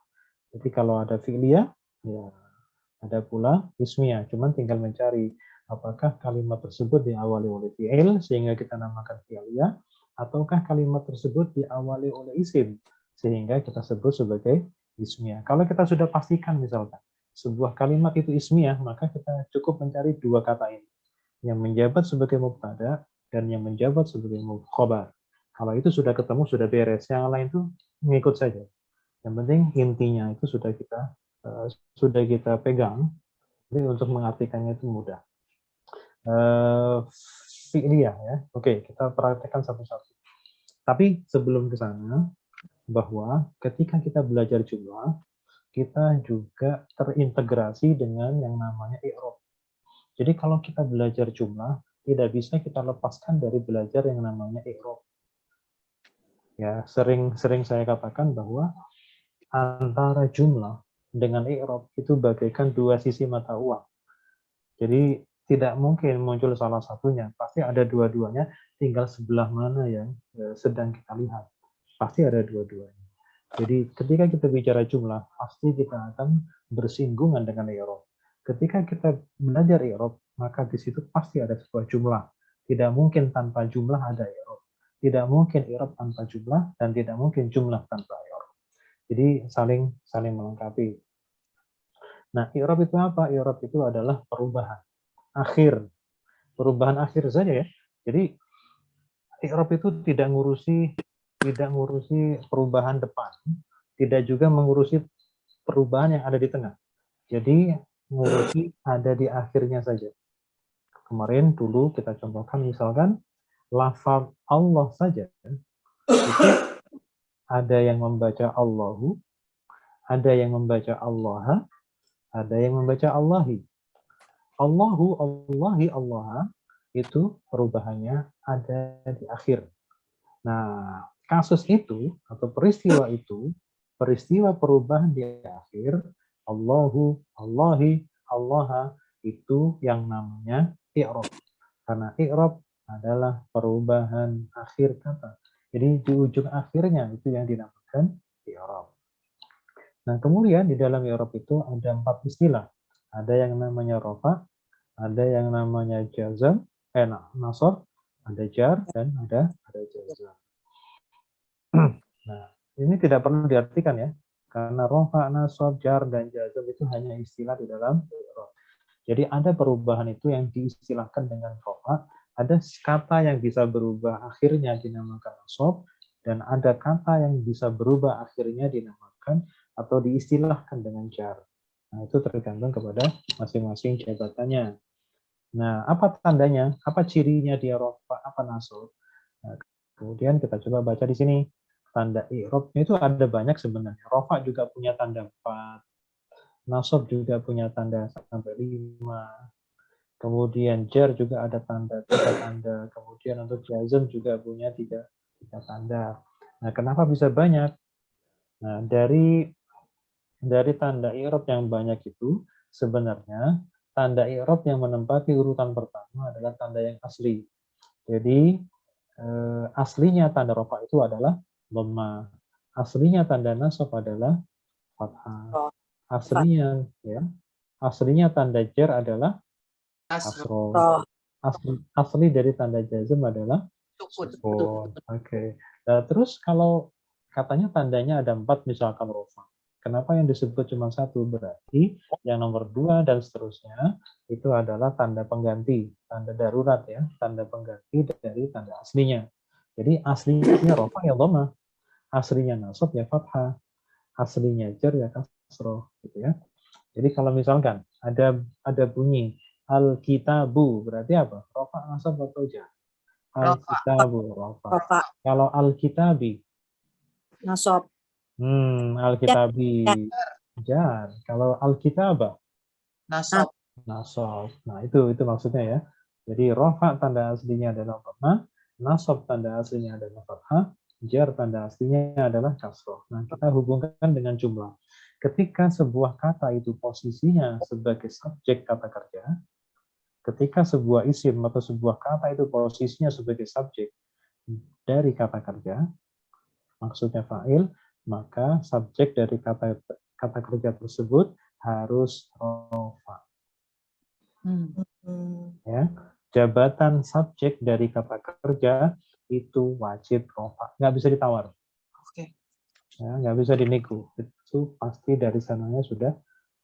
Jadi kalau ada fi'liyah, ya ada pula ismiyah. Cuman tinggal mencari apakah kalimat tersebut diawali oleh fi'il sehingga kita namakan fi'liyah, ataukah kalimat tersebut diawali oleh isim sehingga kita sebut sebagai ismiyah. Kalau kita sudah pastikan misalkan sebuah kalimat itu ismiyah, maka kita cukup mencari dua kata ini, yang menjabat sebagai mubtada dan yang menjabat sebagai khobar. Kalau itu sudah ketemu, sudah beres. Yang lain itu mengikut saja. Yang penting intinya itu sudah kita pegang. Jadi untuk mengartikannya itu mudah. Fi'liyah ya. Oke, kita praktekkan satu-satu. Tapi sebelum ke sana, bahwa ketika kita belajar jumlah, kita juga terintegrasi dengan yang namanya i'rab. Jadi kalau kita belajar jumlah, tidak bisa kita lepaskan dari belajar yang namanya i'rab. Ya, sering saya katakan bahwa antara jumlah dengan i'rab itu bagaikan dua sisi mata uang. Jadi tidak mungkin muncul salah satunya, pasti ada dua-duanya, tinggal sebelah mana yang sedang kita lihat. Pasti ada dua-duanya. Jadi ketika kita bicara jumlah, pasti kita akan bersinggungan dengan i'rab. Ketika kita belajar i'rab, maka di situ pasti ada sebuah jumlah. Tidak mungkin tanpa jumlah ada i'rab. Tidak mungkin i'rab tanpa jumlah, dan tidak mungkin jumlah tanpa i'rab. Jadi saling melengkapi. Nah, i'rab itu apa? I'rab itu adalah perubahan akhir. Perubahan akhir saja ya. Jadi i'rab itu tidak ngurusi perubahan depan, tidak juga mengurusi perubahan yang ada di tengah. Jadi ngurusi ada di akhirnya saja. Kemarin dulu kita contohkan misalkan lafaz Allah saja itu ada yang membaca Allahu, ada yang membaca Allah, ada yang membaca Allahi. Allahu, Allahi, Allah itu perubahannya ada di akhir. Nah, kasus itu atau peristiwa itu, peristiwa perubahan di akhir, Allahu, Allahi, Allah itu yang namanya i'rab. Karena i'rab adalah perubahan akhir kata. Jadi di ujung akhirnya itu yang dinamakan i'rab. Nah, kemudian di dalam i'rab itu ada 4 istilah. Ada yang namanya rafa, ada yang namanya jazam, nasab, ada jar, dan ada jazam. Nah, ini tidak perlu diartikan ya, karena rafa, nasab, jar, dan jazam itu hanya istilah di dalam i'rab. Jadi ada perubahan itu yang diistilahkan dengan rafa, ada kata yang bisa berubah akhirnya dinamakan nasab, dan ada kata yang bisa berubah akhirnya dinamakan atau diistilahkan dengan jar. Nah, itu tergantung kepada masing-masing jabatannya. Nah, apa tandanya? Apa cirinya dia rafa, apa nasab? Nah, kemudian kita coba baca di sini. Tanda i'rabnya itu ada banyak sebenarnya. Rafa juga punya tanda 4. Nasab juga punya tanda sampai 5. Kemudian jar juga ada tanda 3 tanda. Kemudian untuk jazm juga punya 3 tanda. Nah, kenapa bisa banyak? Nah, dari tanda i'rab yang banyak itu sebenarnya tanda i'rab yang menempati urutan pertama adalah tanda yang asli. Jadi aslinya tanda rafa itu adalah dhamma. Aslinya tanda nasab adalah fathah. Aslinya tanda jar adalah kasroh. Asli dari tanda jazm adalah sukun. Oke. Nah, terus kalau katanya tandanya ada 4 misalkan rafa. Kenapa yang disebut cuma 1? Berarti yang nomor 2 dan seterusnya itu adalah tanda pengganti, tanda darurat ya, tanda pengganti dari tanda aslinya. Jadi aslinya rafa ya dhamma, aslinya nasab ya fathah, aslinya jar ya kasroh gitu ya. Jadi kalau misalkan ada bunyi al-kitabu berarti apa? Rafa, nasab atau jar? Al-kitabu rafa. Rafa. Kalau al-kitabi Nasab. Al-kitabi jar. Kalau al-kitaba Nasab. nasab. Nah, itu maksudnya ya. Jadi rafa tanda aslinya adalah dhamma, nasab tanda aslinya adalah fathah, jar tanda aslinya adalah kasroh. Nah, kita hubungkan dengan jumlah. Ketika sebuah kata itu posisinya sebagai subjek kata kerja, ketika sebuah isim atau sebuah kata itu posisinya sebagai subjek dari kata kerja, maksudnya fa'il, maka subjek dari kata kerja tersebut harus rafa. Ya, jabatan subjek dari kata kerja itu wajib rafa, nggak bisa ditawar. Oke. Ya, nggak bisa dinego, itu pasti dari sananya sudah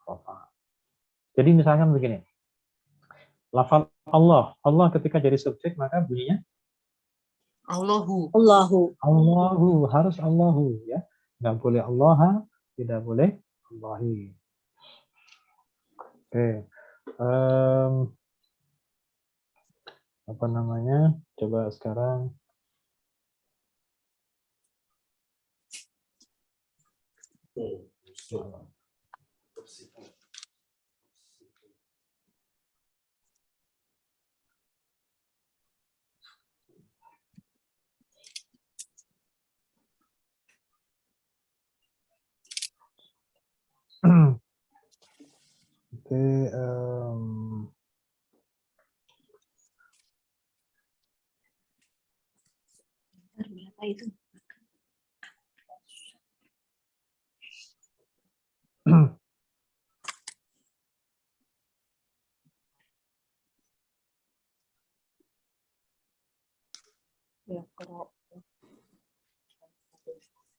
rafa. Jadi misalkan begini, lafal Allah ketika jadi subjek maka bunyinya Allahu. Harus Allahu ya, nggak boleh Allah, tidak boleh Allahi. Oke. Apa namanya? Coba sekarang Oke, Berapa itu?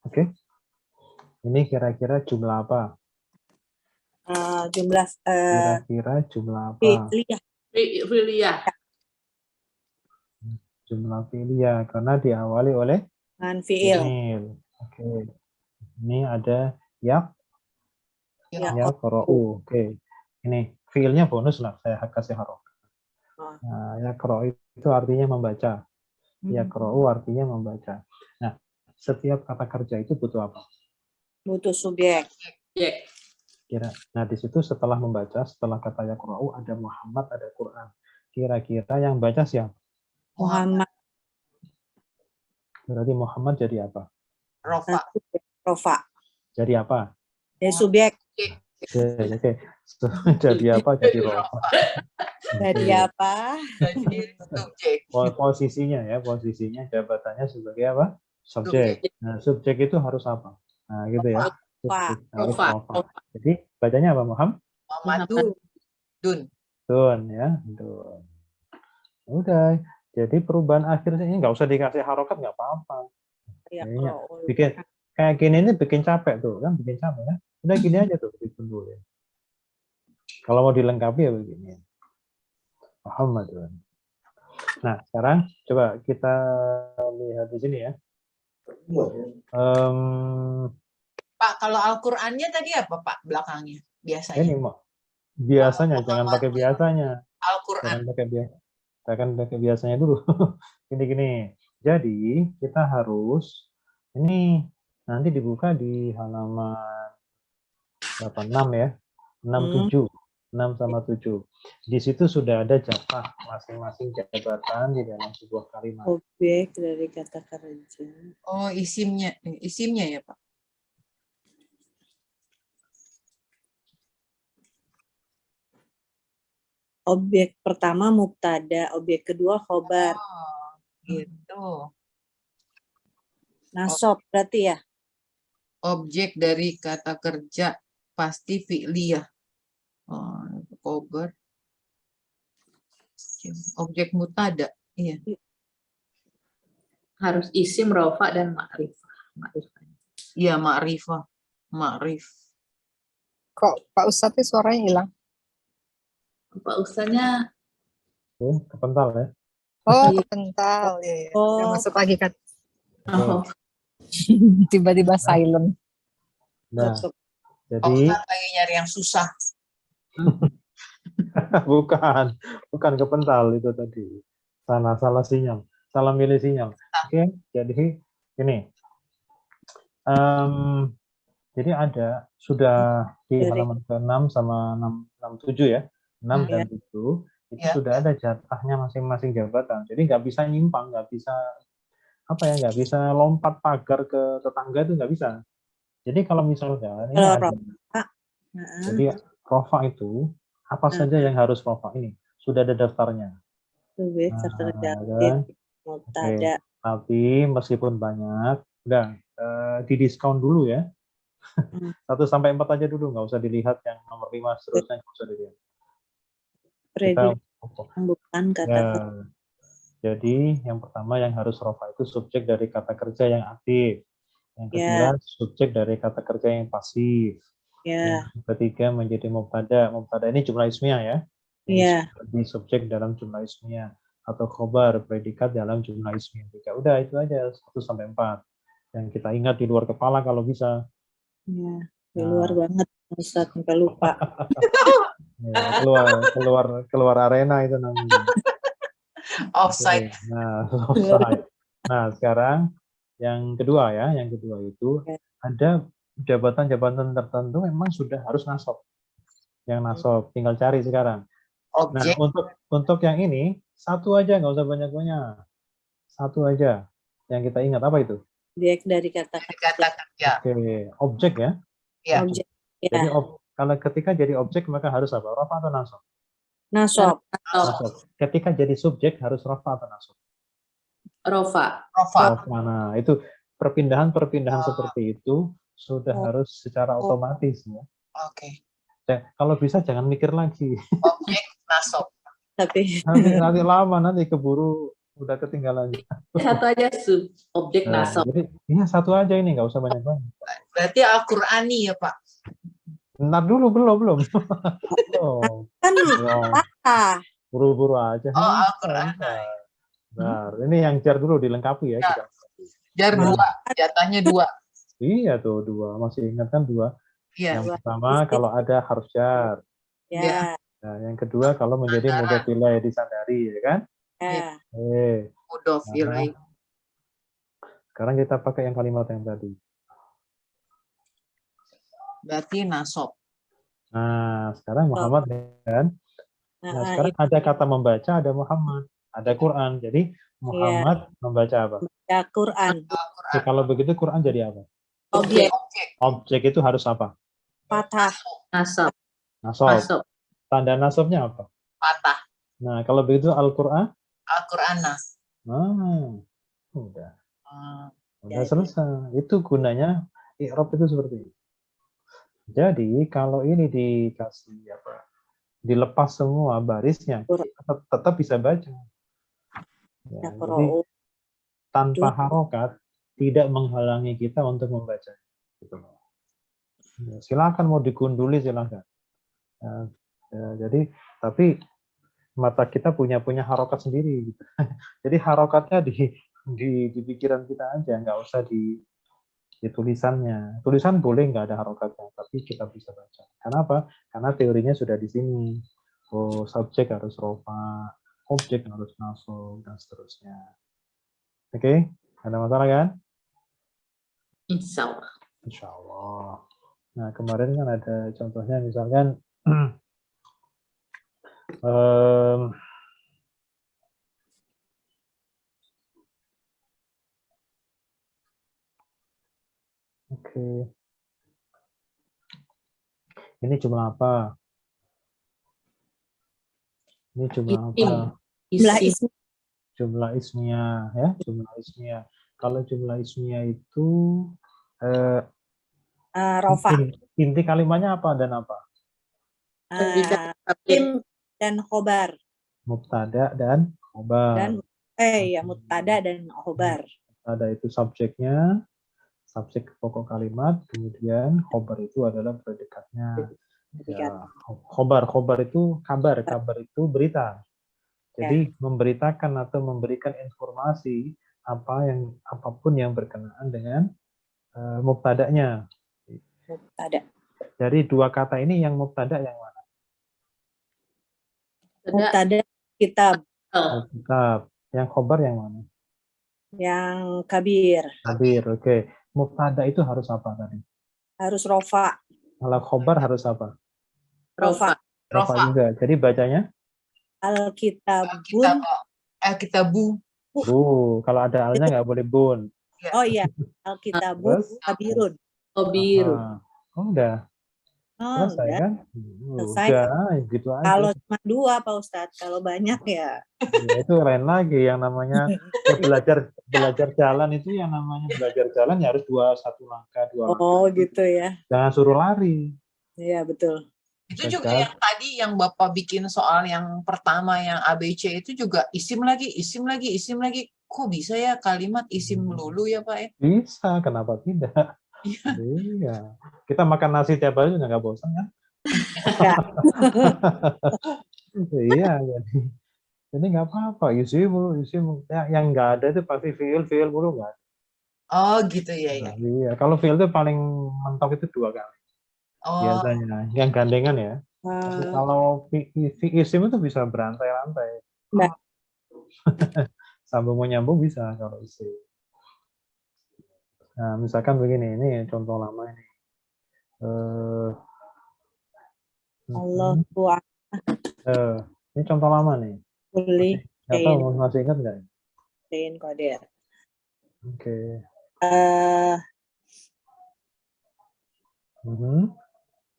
Oke. Ini kira-kira jumlah apa? Jumlah Kira-kira jumlah apa? fi'liyah. Filia. Jumlah filia karena diawali oleh Dengan fi'il. fi'il. Oke. Ini ada yak, Ya, yaqra'u. Oke. Ini fi'ilnya bonus lah, saya kasih harokat. Oh. Nah, yaqra'u itu artinya membaca. Yaqra'u artinya membaca. Nah, setiap kata kerja itu butuh apa? butuh subjek. Nah, di situ setelah membaca, setelah kata yaqra'u ada Muhammad, ada Quran. Kira-kira yang baca siapa? Muhammad. Berarti Muhammad jadi apa? Rofa. Rofa. Jadi apa? Jadi subjek. Oke. Jadi apa? Jadi rofa. Jadi apa? Jadi subjek. Posisinya ya, posisinya jabatannya sebagai apa? Subjek. Nah, subjek itu harus apa? Nah, gitu ya. Subjek harus rofa. Jadi bacanya apa, Muhammad? Muhammadun. Dun. Dun ya, dun. Udah. Jadi perubahan akhirnya ini nggak usah dikasih harokat, nggak apa-apa. Ya, Kayaknya bikin kayak gini ini bikin capek tuh kan, bikin capek kan. Udah gini aja tuh dulu ya. Kalau mau dilengkapi ya begini. Muhammad. Nah, sekarang coba kita lihat di sini ya. Pak, kalau Al-Qur'annya tadi apa, Pak, belakangnya? Biasanya. Ini biasanya, jangan pakai biasanya. Al-Qur'an. Jangan pakai biasanya dulu. Gini-gini. Jadi, kita harus, ini nanti dibuka di halaman 6 ya. 6, 7. 6 sama 7. Di situ sudah ada jatah masing-masing jabatan di dalam sebuah kalimat. Objek dari kata kerja. Oh, isimnya ya, Pak. Objek pertama mubtada, objek kedua khobar. Oh, gitu. Nasab berarti ya? Objek dari kata kerja pasti fi'liyah. Oh, khobar. Objek mutada. Iya. Harus isim, rofa, dan ma'rifah. Iya, ma'rifah. Ma'rif. Kok Pak Ustadz suaranya hilang? Pak Ustaznya Kepental ya. Oh, kepental. Ya. Oh. Masuk lagi kan. oh, Tiba-tiba silent. Nah, Pak jadi Ustadz lagi nyari yang susah. bukan kepental itu tadi. Salah sinyal. Salah milih sinyal. Oke, jadi ini. Jadi ada sudah di halaman ke-6 sama 67 ya. 6 dan 7 itu sudah ada jatahnya masing-masing jabatan. Jadi nggak bisa nyimpang, nggak bisa nggak bisa lompat pagar ke tetangga itu nggak bisa. Jadi kalau misalnya ini ada, jadi rofa itu apa saja yang harus rofa ini sudah ada daftarnya. Mubtada. Tapi meskipun banyak, udah didiskon dulu ya. 1 sampai 4 aja dulu, nggak usah dilihat yang nomor 5 seterusnya, nggak usah dilihat. Bukan kata kerja. Jadi yang pertama yang harus rofa itu subjek dari kata kerja yang aktif. Yang kedua subjek dari kata kerja yang pasif. Yang ketiga menjadi mubtada. Mubtada ini jumlah ismiyah ya. Ini subjek dalam jumlah ismiyah atau khobar predikat dalam jumlah ismiyah. Ya udah itu aja 1 sampai 4. Yang kita ingat di luar kepala kalau bisa. Ya, di luar banget Ustaz sampai lupa. Ya, keluar arena itu namanya. Offside. Offside. Nah, sekarang yang kedua ya, yang kedua itu ada jabatan-jabatan tertentu memang sudah harus nasab. Yang nasab, tinggal cari sekarang. Objek. Nah, untuk yang ini satu aja, nggak usah banyak-banyak. Satu aja yang kita ingat apa itu? Objek dari kata kerja. Oke, objek ya. Ya. Objek. Jadi kalau ketika jadi objek maka harus apa? Rafa atau nasab? Nasab. Ketika jadi subjek harus rafa atau nasab? rofa. Nah, itu perpindahan seperti itu sudah harus secara otomatis ya. Oke. Kalau bisa jangan mikir lagi. Objek nasab. Tapi nanti lama nanti keburu udah ketinggalan. Satu aja objek nasab. Jadi satu aja ini nggak usah banyak-banyak. Berarti Al-Qur'ani ya Pak? Ntar dulu, belum. Belum. Kan Belum. patah. Buru-buru aja. Oh, Bentar, Al-Quran. bentar. Bentar. Ini yang jar dulu dilengkapi ya. Ya. Kita. Jar Nah, 2, jatahnya 2. iya tuh 2. Masih ingat kan 2? Iya. Yang pertama kalau ada harus jar. Ya. Nah, yang kedua kalau menjadi Sandaran. mudhof ilaih disandari, ya kan? Ya. Mudhof Nah, ilaih. sekarang kita pakai yang kalimat yang tadi. Berarti nasab. Nah, sekarang Muhammad kan? Nah, sekarang ada kata membaca, ada Muhammad, ada Quran. Jadi Muhammad membaca apa? Ya, Quran. Oke, kalau begitu Quran jadi apa? Objek. Objek itu harus apa? Patah. Nasab. Nasab. Nasab. Tanda nasabnya apa? Patah. Nah, kalau begitu Al-Quran? Al-Quran. Udah. Ah, Udah selesai. Itu gunanya i'rab itu seperti itu. Jadi kalau ini dikasih apa? Dilepas semua barisnya, tetap bisa baca. Ya, jadi tanpa harokat tidak menghalangi kita untuk membaca. Gitu. Ya, silakan mau digunduli silakan. Jadi tapi mata kita punya harokat sendiri. Gitu. Jadi harokatnya di pikiran kita aja, nggak usah di tulisannya. Tulisan boleh nggak ada harokatnya, tapi kita bisa baca. Kenapa? Karena teorinya sudah di sini. Oh, subjek harus rofa, objek harus nasab, dan seterusnya. Oke, ada masalah kan? Insya Allah. Insya Allah. Nah, kemarin kan ada contohnya misalkan oke. Ini jumlah apa? Ini jumlah apa? Jumlah ismiyah ya, jumlah ismiyah. Kalau jumlah ismiyah itu Rofa. Inti kalimatnya apa dan apa? Tim dan khobar. Mubtada dan khobar. Mubtada dan khobar. Mubtada itu subjeknya, subjek pokok kalimat, kemudian khobar itu adalah predikatnya. Ya, khobar itu kabar itu berita. Jadi memberitakan atau memberikan informasi apapun yang berkenaan dengan mubtada'nya. Mubtada. Dari dua kata ini yang mubtada yang mana? Mubtada kitab. Kitab. Yang khobar yang mana? Yang kabir. Kabir, oke. Mubtada itu harus apa tadi? Harus rofa. Kalau khobar harus apa? Rofa. Rofa juga. Jadi bacanya? Alkitabun. Alkitabu. Kalau ada alnya nggak boleh bun. Oh iya. Alkitabun kabirun. Kabirun. Udah. Selesai udah. kan? Selesai. Udah, gitu aja. Kalau cuma 2 Pak Ustadz, kalau banyak ya. Itu lain lagi yang namanya belajar jalan itu yang namanya belajar jalan ya harus 1 langkah, 2 langkah. Oh gitu ya. Jangan suruh lari. Iya betul. Itu juga yang tadi yang Bapak bikin soal yang pertama yang ABC itu juga isim lagi. Kok bisa ya kalimat isim melulu ya Pak ya? Bisa, kenapa tidak? Iya. Kita makan nasi tiap hari juga nggak bosan kan? Iya, jadi nggak apa-apa. Isim yang nggak ada itu pasti fiil mulu nggak ada. Oh gitu ya. Iya, kalau fiil itu paling mentok itu 2 kali. Biasanya yang gandengan ya. Tapi kalau isim itu bisa berantai-rantai. Sambung menyambung bisa kalau isim. Nah, misalkan begini, ini contoh lama ini. Ini contoh lama nih. Boleh. Atau masih ingat nggak? Qadir. Oke.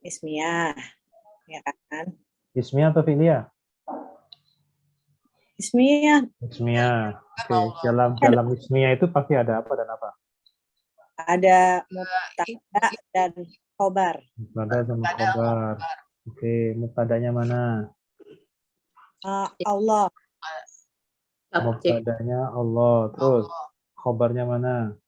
Ismiyah, ya kan? Ismiyah atau fi'liyah? Ismiyah. Oke. Dalam ismiyah itu pasti ada apa dan apa? Ada mubtada dan khobar. Mubtada dan khobar. Oke, mubtadanya mana? Allah. Mubtadanya Allah. Terus khobarnya mana?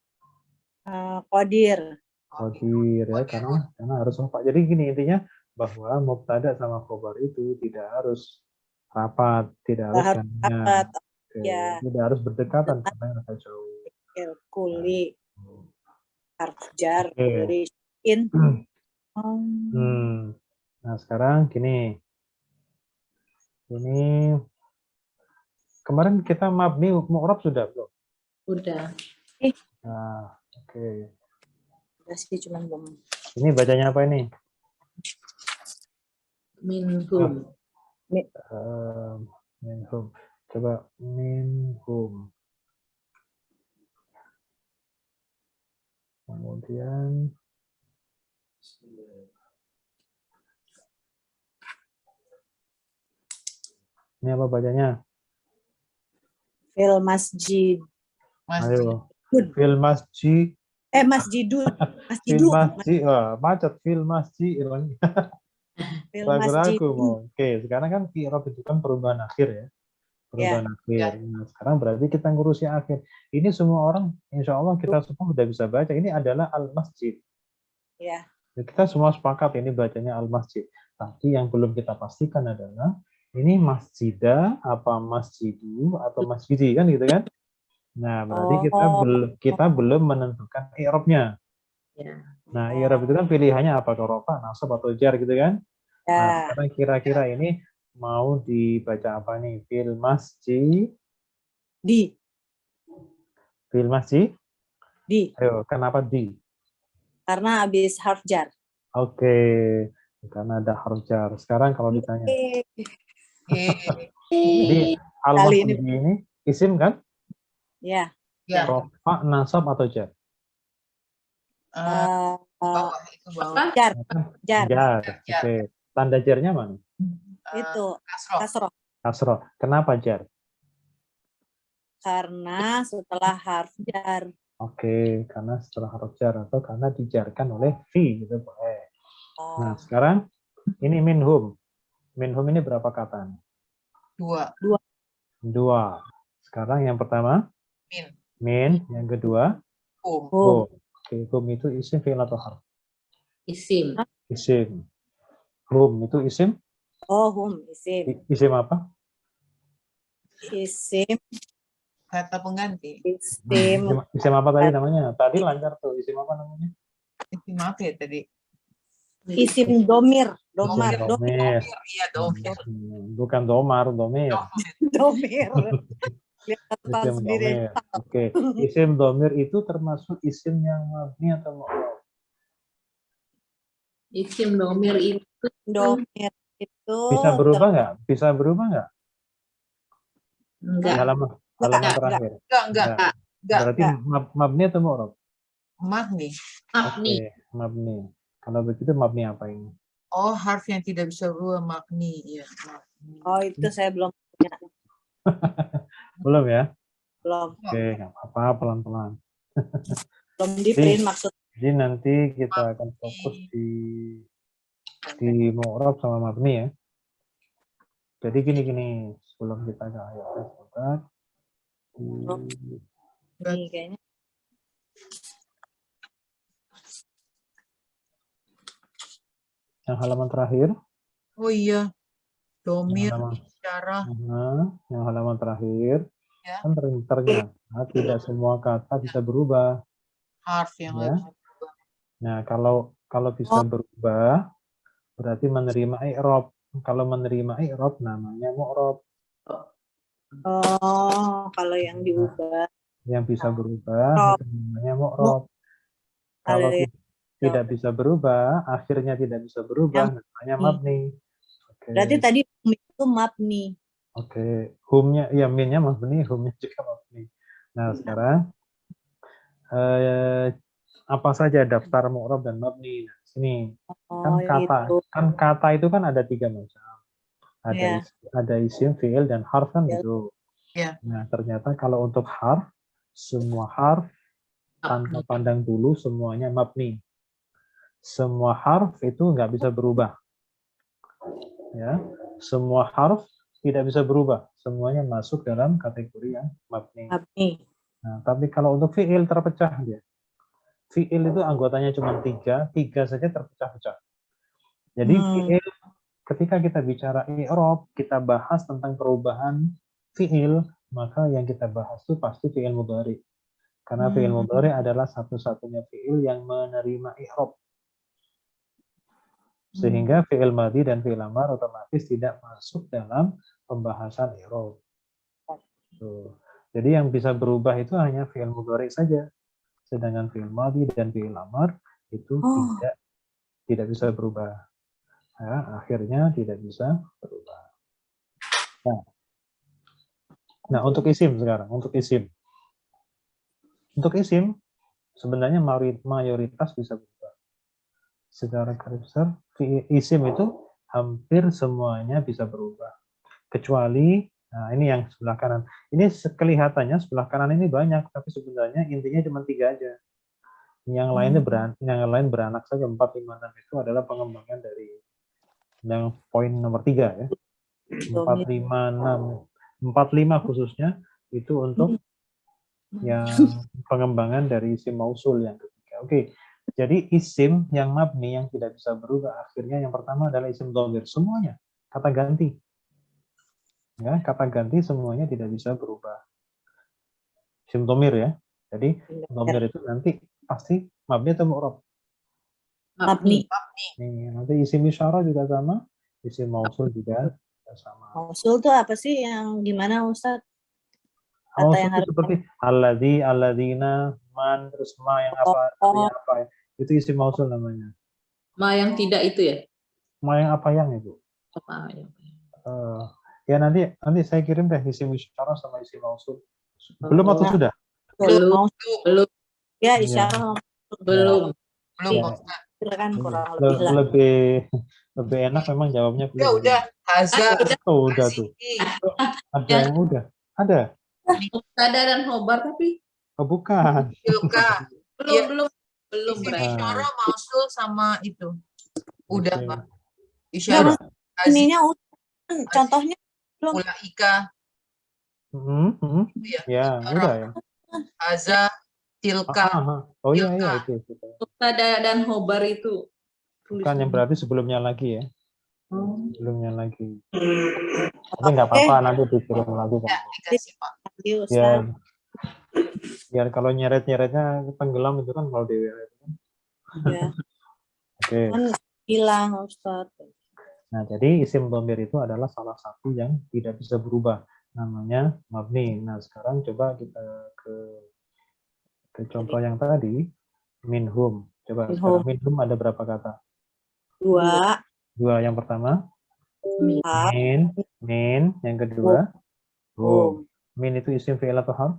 Qadir. Qadir ya, karena harus rapat. Jadi gini intinya bahwa mubtada sama khobar itu tidak harus rapat, tidak harus Harus gandengan. rapat. Oke, Ya. tidak harus berdekatan karena yang agak jauh. Kuli, harf jar, Oke. kuli, in. Nah sekarang gini, ini kemarin kita mabni mu'rab sudah belum? Udah. Nah, oke. Udah sih cuman belum. Ini bacanya apa ini? Minhum. Minhum. Coba minhum. Kemudian ini apa bacanya? Fil masjid. Ayo. Fil masjid. Masjidun. Fil Masjidu. masjid. Wah, macet fil masjid. Fil masjid. Ragu-ragu mau. Oke, sekarang kan i'rab itu kan perubahan akhir ya. Perubahan akhir. Nah, sekarang berarti kita ngurusi akhir. Ini semua orang, insya Allah kita semua sudah bisa baca. Ini adalah al-masjid. Ya. Kita semua sepakat ini bacanya al-masjid. Tapi yang belum kita pastikan adalah ini masjidah, apa masjidu, atau masjidi kan gitu kan? Nah, berarti kita belum menentukan i'rabnya. Ya. Nah, i'rab itu kan pilihannya apa? Rofa, nasab atau jar gitu kan? Ya. Nah, sekarang kira-kira ini mau dibaca apa nih? Fil masjid. Di. Fil masjid. Di. Ayo, kenapa di? Karena habis harf jar. Oke, karena ada harf jar. Sekarang kalau ditanya. Jadi al-masjid ini isim kan? Ya. Ya. Rofa, nasab atau jar? Bawah itu bawah. Jar. Jar. Oke. Tanda jarnya mana? Itu Kasroh. Kasroh. Kenapa jar? Karena setelah harf jar. Oke, karena setelah huruf jar atau karena dijarkan oleh fi gitu boleh. Nah, sekarang ini minhum. Minhum ini berapa kata? Dua. Sekarang yang pertama min, yang kedua hum. Oke, hum itu isim fi'il atau harf? Isim. Isim. Hum itu isim? Hum isim. Isim apa? Isim. Kata pengganti. Isim apa tadi namanya? Tadi lancar tuh. Isim apa namanya? Isim apa ya tadi? Isim domir. Domir. Iya, domir. Bukan domar, domir. Domir. Isim domir. Oke. Isim domir itu termasuk isim yang mabni atau mu'rab? Isim domir itu bisa berubah nggak? Bisa berubah nggak? Enggak. Di halaman terakhir. Enggak. Berarti mabni atau mu'rab? Mabni. Oke, mabni. Kalau begitu mabni apa ini? Oh, harf yang tidak bisa berubah mabni. Ya, mabni. Oh, itu saya belum punya. Belum ya? Belum. Oke, nggak apa-apa, pelan-pelan. Belum di print maksudnya. Jadi nanti kita akan fokus di mu'rab sama mabni ya. Jadi gini, sebelum kita ke ayatnya sebentar. Ini kayaknya. Yang halaman terakhir. Oh iya, domir, cara. Yang halaman terakhir. Ya. Kan ternyata tidak semua kata bisa berubah. Harf yang ya. Nah, kalau bisa berubah, berarti menerima i'rab. Kalau menerima i'rab namanya mu'rab. Oh, kalau yang diubah. Yang bisa berubah itu namanya mu'rab. Kalau tidak bisa berubah, akhirnya tidak bisa berubah, namanya mabni. Berarti tadi itu mabni. Oke, humnya, ya minnya mabni, humnya juga mabni. Nah, sekarang apa saja daftar mu'rab dan mabni? Nah, sini kan kata itu kan ada 3 macam. Ada isim, fi'il, dan harf kan gitu. Nah, ternyata kalau untuk harf, semua harf tanpa pandang dulu semuanya mabni. Semua harf itu nggak bisa berubah. Ya, semua harf tidak bisa berubah. Semuanya masuk dalam kategori yang mabni. Nah, tapi kalau untuk fi'il terpecah dia. fiil itu anggotanya cuma tiga saja terpecah-pecah. Jadi fiil, ketika kita bicara i'rab, kita bahas tentang perubahan fiil, maka yang kita bahas itu pasti fiil mudhari. Karena fiil mudhari adalah satu-satunya fiil yang menerima i'rab. Sehingga fiil madhi dan fiil amar otomatis tidak masuk dalam pembahasan i'rab. Jadi yang bisa berubah itu hanya fiil mudhari saja. Sedangkan fiil madhi dan fiil amar itu tidak bisa berubah. Ya, akhirnya tidak bisa berubah. Nah, untuk isim sekarang, untuk isim. Untuk isim sebenarnya mayoritas bisa berubah. Secara garis besar, isim itu hampir semuanya bisa berubah. Kecuali, nah ini yang sebelah kanan. Ini kelihatannya sebelah kanan ini banyak, tapi sebenarnya intinya cuma 3 aja. Yang lain beranak saja, 4, 5, 6 itu adalah pengembangan dari yang poin nomor 3 ya. 4, 5, 6. 4, 5 khususnya itu untuk yang pengembangan dari isim mausul yang ketiga. Oke. Jadi isim yang mabni yang tidak bisa berubah akhirnya yang pertama adalah isim dhamir. Semuanya kata ganti. Ya, kata ganti semuanya tidak bisa berubah. Isim dhamir ya. Jadi dhamir itu nanti pasti mabni atau mu'rab. Mabni. Nih, nanti isim isyarah juga sama, isim mausul juga sama. Mausul itu apa sih yang gimana Ustaz? Kata Mausul yang itu harus seperti alladzi, alladzina, man, terus ma yang apa, artinya apa ya. Itu isim mausul namanya. Ma yang tidak itu ya? Ma yang apa yang itu? Ma yang Ya nanti saya kirim deh isim isyarah sama isim mausul. Belum atau sudah? belum. Ya, isyarah Belum. Ya. kan kurang lebih lah. Lebih enak memang jawabnya Ya belum. udah, Haza. Oh, udah tuh. Ada yang udah. Ada. Mubtada dan khobar tapi Oh, bukan. Tilka. belum Isim berarti. isyarah mausul sama itu. Udah, Oke. Mbak. Isyarah. Ininya contohnya belum. Ulaika. Ya, udah ya. Haza. Tilka. Oh iya itu. Mubtada dan khobar itu. Bukan yang berarti sebelumnya lagi ya. Sebelumnya lagi. Tapi nggak apa-apa nanti dikirim lagi kan. Ya, dikasih Pak. Biar kalau nyeret-nyeretnya tenggelam itu kan kalau di WA itu kan. Ya. Oke. Kan hilang Ustaz. Nah, jadi isim dhamir itu adalah salah satu yang tidak bisa berubah. Namanya mabni. Nah, sekarang coba kita ke contoh yang tadi, minhum. Coba sekarang minhum ada berapa kata? 2. Yang pertama, min. Yang kedua, hum. Min itu isim fi'il atau harf?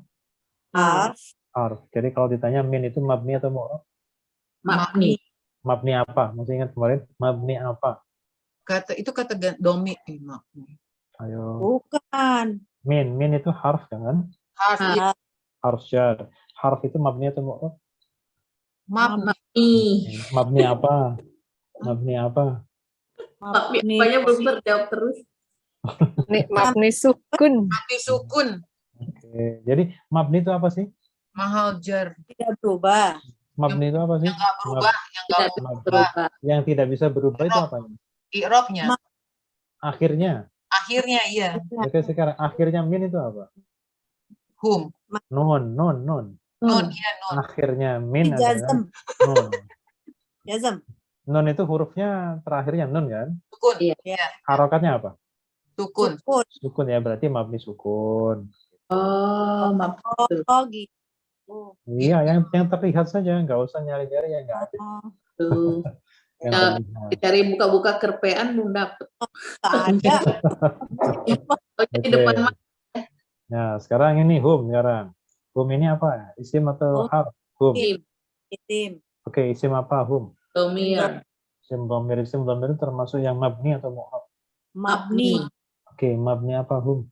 Harf. Jadi kalau ditanya min itu mabni atau mu'rab? Mabni. Mabni apa? Masih ingat kemarin? Mabni apa? Itu kata domi. Ayo. Bukan. Min itu harf kan? Harf jar. Harf itu mabni atau mu'rab? Mabni. Mabni apa? Mabni apa? Mabni apanya belum terjawab terus. Mabni sukun. Mabni sukun. Oke. Jadi mabni itu apa sih? Mahal jar. Tidak berubah. Mabni itu apa sih? Yang nggak berubah. Yang nggak berubah. Yang tidak bisa berubah itu apa? I'rabnya. Akhirnya. Akhirnya iya. Oke, sekarang akhirnya min itu apa? Hum. Nun. Nun, iya nun. Akhirnya min adalah Jazm. nun. Jazm. Nun itu hurufnya terakhirnya nun kan? Sukun. Iya. Harokatnya apa? Sukun. Sukun ya, berarti mabni sukun. Oh, mabni. Oh gitu. Iya, yang terlihat saja, nggak usah nyari-nyari yang nggak ada. Yang terlihat. Cari buka-buka kerpean belum dapet. Ada. Jadi depan Nah, sekarang ini hum sekarang. Hum ini apa? Isim atau harf? Hum. Isim. Oke, isim apa hum? Domir. Isim dhamir itu termasuk yang mabni atau mu'rab? Mabni. Oke, mabni apa hum?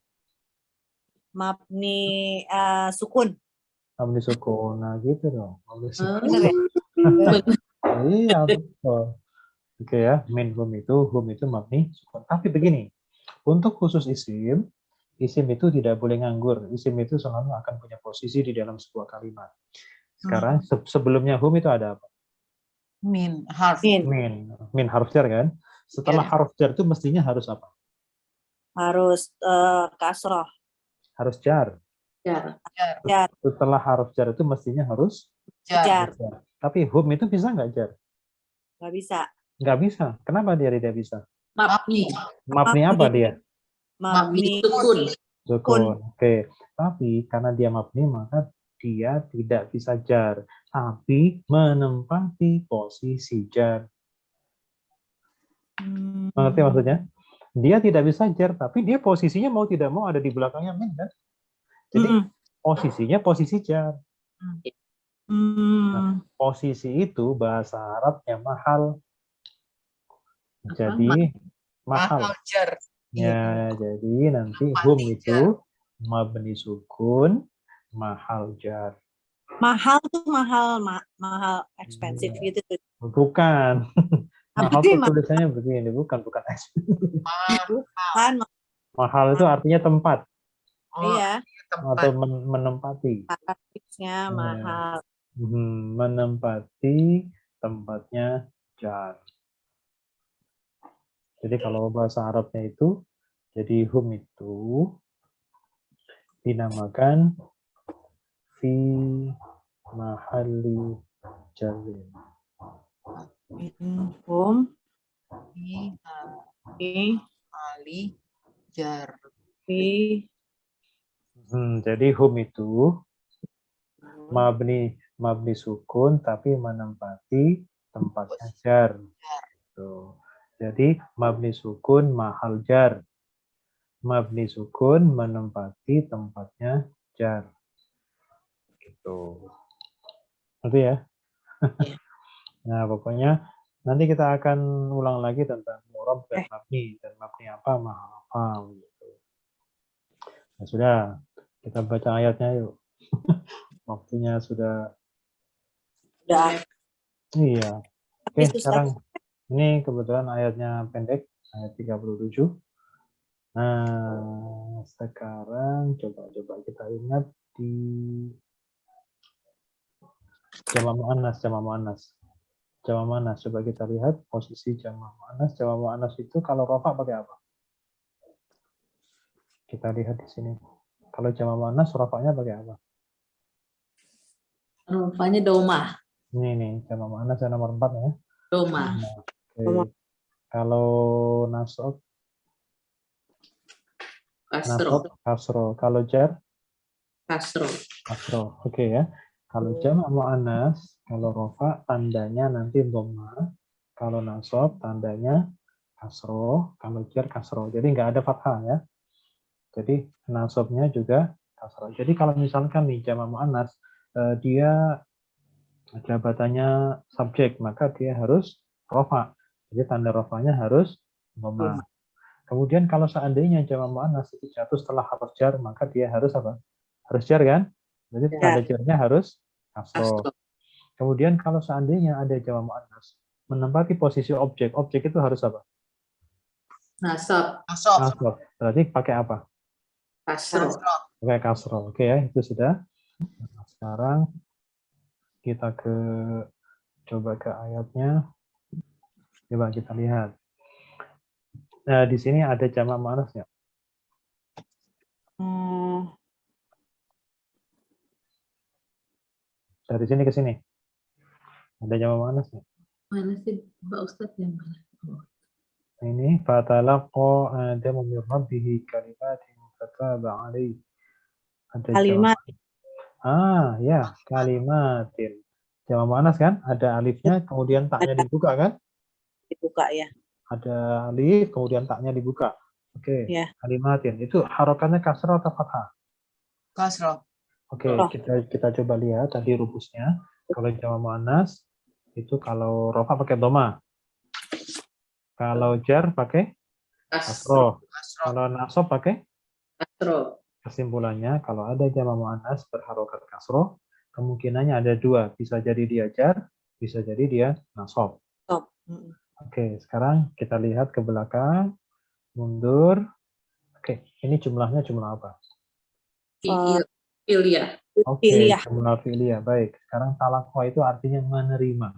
Mabni sukun. Mabni sukun. Nah, gitu dong. Mabni sukun. Benar ya? Iya, betul. Oke ya, hum itu mabni sukun. Tapi begini, untuk khusus isim itu tidak boleh nganggur. Isim itu selalu akan punya posisi di dalam sebuah kalimat. Sekarang sebelumnya hum itu ada apa? Min, harf. Min harf jar kan? Setelah Ya. harf jar itu mestinya harus apa? Harus kasroh. Harus jar. Jar. Jar. Setelah harf jar itu mestinya harus Jar. jar. Tapi hum itu bisa nggak jar? Nggak bisa. Nggak bisa. Kenapa dia tidak bisa? Mabni. Mabni apa dia? Mabni Mabni. sukun. Sukun. Oke. Tapi karena dia mabni maka dia tidak bisa jar. Tapi menempati posisi jar. Mengerti maksudnya? Dia tidak bisa jar, tapi dia posisinya mau tidak mau ada di belakangnya min kan? Jadi posisinya posisi jar. Nah, posisi itu bahasa Arabnya mahal. Jadi mahal. Jar. Ya, jadi nanti hum itu mabni sukun mahal jar. Mahal tuh mahal expensive gitu tuh. Bukan. Apa Mahal sih, itu tulisannya begini, bukan Kan, mahal itu artinya tempat iya. atau menempati. Tarifnya mahal. Menempati tempatnya jar. Jadi kalau bahasa Arabnya itu, jadi hum itu dinamakan fi mahalli jarin. Hum. Ali jar. Jadi hum itu mabni sukun tapi menempati tempatnya jar. Tuh. Jadi mabni sukun mahal jar. Mabni sukun menempati tempatnya jar. Gitu. Ngerti ya? Nah, pokoknya nanti kita akan ulang lagi tentang mu'rab dan mabni apa, mahal apa gitu. Nah, sudah, kita baca ayatnya yuk. Waktunya sudah. Iya. Oke, sekarang ini kebetulan ayatnya pendek, ayat 37. Nah, sekarang coba kita ingat di jamak muannas. Jamak muannas, coba kita lihat posisi jamak muannas. Jamak muannas itu kalau rafa pakai apa? Kita lihat di sini. Kalau jamak muannas rafanya pakai apa? Rupanya doma. Ini jamak muannas yang nomor 4 ya. Doma. Nah, oke. Kalau nasab kasro. Kalau jar kasro. Oke ya. Kalau jamak muannas, kalau rafa tandanya nanti dhamma. Kalau nasab tandanya kasro. Kalau jar kasro. Jadi nggak ada fathah ya. Jadi nasabnya juga kasro. Jadi kalau misalkan nih jamak muannas dia jabatannya subjek, maka dia harus rafa. Jadi tanda rafanya harus dhamma. Kemudian kalau seandainya jamak muannas itu jatuh setelah harf jar, maka dia harus apa? Harus jar kan? Jadi tanda jarnya harus kasro. Kemudian kalau seandainya ada jamak muannas menempati posisi objek itu harus apa? Nasab. Berarti pakai apa? Kasro. Pakai kasro. Oke ya, itu sudah. Nah, sekarang kita coba ke ayatnya. Coba kita lihat. Nah, di sini ada jamak muannas ya? Dari sini ke sini. Ada jamak muannas ya? Mana sih Pak Ustadz yang mana? Ini fatalaqa Adamu min rabbih kalimatin fataba alaihi. Ada Kalimat. Ya, kalimatin. Jamak muannas kan? Ada alifnya, kemudian taknya dibuka kan? Dibuka ya. Ada alif, kemudian taknya dibuka. Oke. Ya. Kalimatin. Itu harokannya kasrah atau fathah? Kasrah. Oke, kita coba lihat tadi rumusnya. Kalau jamak muannas itu kalau rafa pakai dhamma. Kalau jar pakai kasroh. Kalau nasab pakai kasroh. Kesimpulannya, kalau ada jamak muannas berharokat kasroh, kemungkinannya ada dua. Bisa jadi dia jar, bisa jadi dia nasab. Oke, sekarang kita lihat ke belakang. Mundur. Oke, ini jumlahnya jumlah apa? Filia. Oke, Fi'liyah. jumlah fi'liyah. Baik. Sekarang talaqqa itu artinya menerima.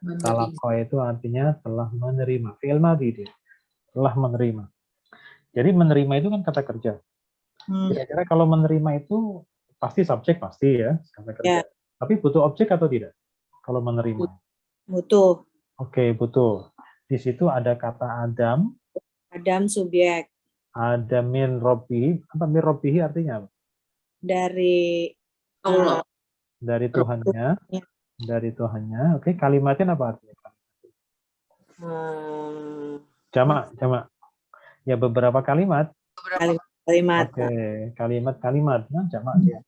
Menerima. Talaqqa itu artinya telah menerima. Fi'il madhi dia. Telah menerima. Jadi menerima itu kan kata kerja. Kira-kira kalau menerima itu pasti subjek pasti ya, kata kerja. Ya. Tapi butuh objek atau tidak? Kalau menerima. Butuh. Oke, butuh. Di situ ada kata Adam, Adam subjek. ada min robbihi. Apa min robbihi artinya apa? Dari Allah. Dari Tuhannya. Dari Tuhannya. Oke, kalimatin apa artinya? Jamak. Ya beberapa kalimat. kalimat. Oke, kalimat-kalimat. Nah, jamak dia.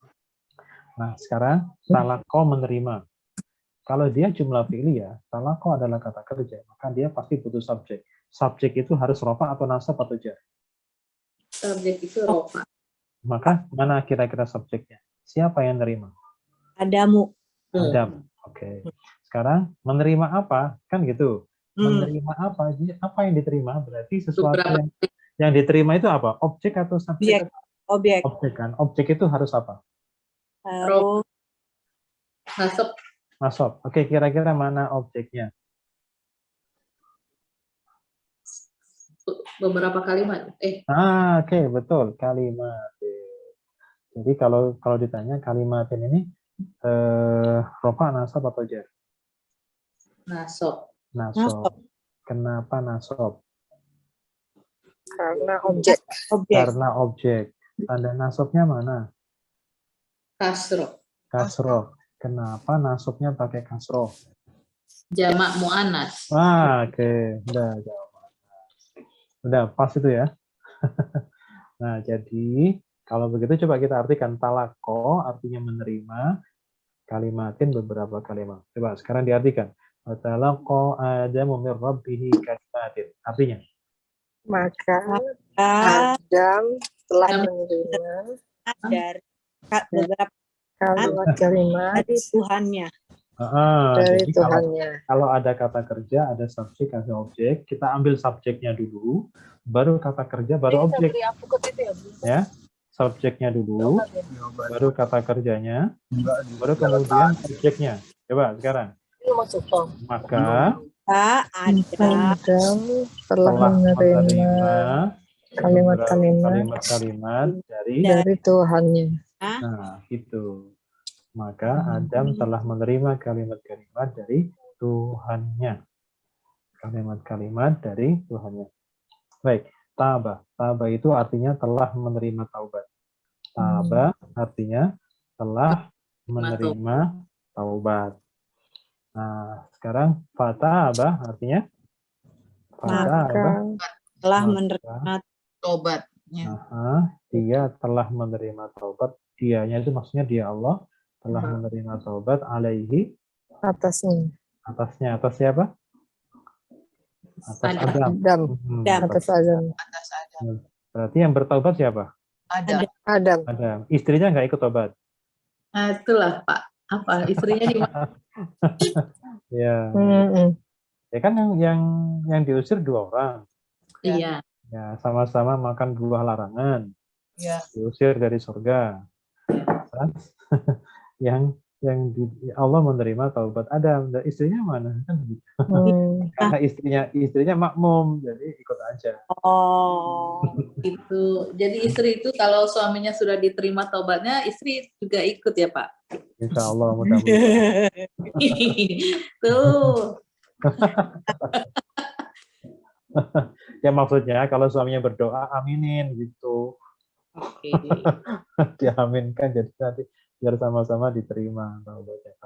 Nah, sekarang talaqqa menerima. Kalau dia jumlah fi'liyah, talaqqa adalah kata kerja, maka dia pasti butuh subjek. Subjek itu harus rofa atau nasab atau jar. Subjek itu rofa. Maka mana kira-kira subjeknya? Siapa yang nerima? Adamu. Adam. Oke. Sekarang menerima apa? Kan gitu. Menerima apa? Apa yang diterima? Berarti sesuatu yang diterima itu apa? Objek atau subjek? Objek. Objek kan. Objek itu harus apa? Harus Nasab. Nasab. Oke, kira-kira mana objeknya? Beberapa kalimat. Oke, betul. Kalimat. Jadi kalau ditanya kalimatin ini rofa, nasab atau jar? Nasab. Nasab. Kenapa nasab? Karena objek. Karena objek. Tanda nasabnya mana? Kasroh. Kasroh. Kenapa nasabnya pakai kasroh? Jamak mu'annas. Oke. Udah jawaban. Udah pas itu ya. Nah, jadi kalau begitu coba kita artikan talaqqa artinya menerima, kalimatin beberapa kalimat. Coba sekarang diartikan. Talaqqa Adamu min rabbih kalimatin. Artinya? Maka Adam telah menerima dari beberapa kalimat dari Tuhannya. dari Jadi Tuhannya. kalau ada kata kerja, ada subjek, ada objek, kita ambil subjeknya dulu, baru kata kerja, baru objek. Ya, subjeknya dulu, baru kata kerjanya, baru kemudian objeknya. Coba sekarang. Maka Adam telah menerima kalimat-kalimat dari Tuhannya. Nah, itu. Maka Adam telah menerima kalimat-kalimat dari Tuhannya. Kalimat-kalimat dari Tuhannya. Baik, taba. Taba itu artinya telah menerima taubat. Taba artinya telah menerima taubat. Nah, sekarang fataba artinya telah menerima Tobatnya. Dia telah menerima taubat. Dianya itu maksudnya dia Allah telah menerima taubat alaihi Atasnya. atasnya. Atas siapa? Atas Adam. Atas Adam. Atas Adam. Berarti yang bertaubat siapa? Adam. Adam. Istrinya nggak ikut taubat. Nah, itulah Pak. Apa istrinya di mana? Ya. Ya kan yang diusir 2 orang. Iya. Ya, sama-sama makan buah larangan. Ya. Diusir dari surga. yang Allah menerima taubat Adam, dan istrinya mana? Kan begitu. Karena istrinya makmum, jadi ikut aja. Itu. Jadi istri itu kalau suaminya sudah diterima taubatnya, istri juga ikut ya Pak? Insya Allah mudah-mudahan. Tuh. Ya maksudnya kalau suaminya berdoa aminin gitu. Oke. Diaminkan jadi nanti biar sama-sama diterima taubatnya.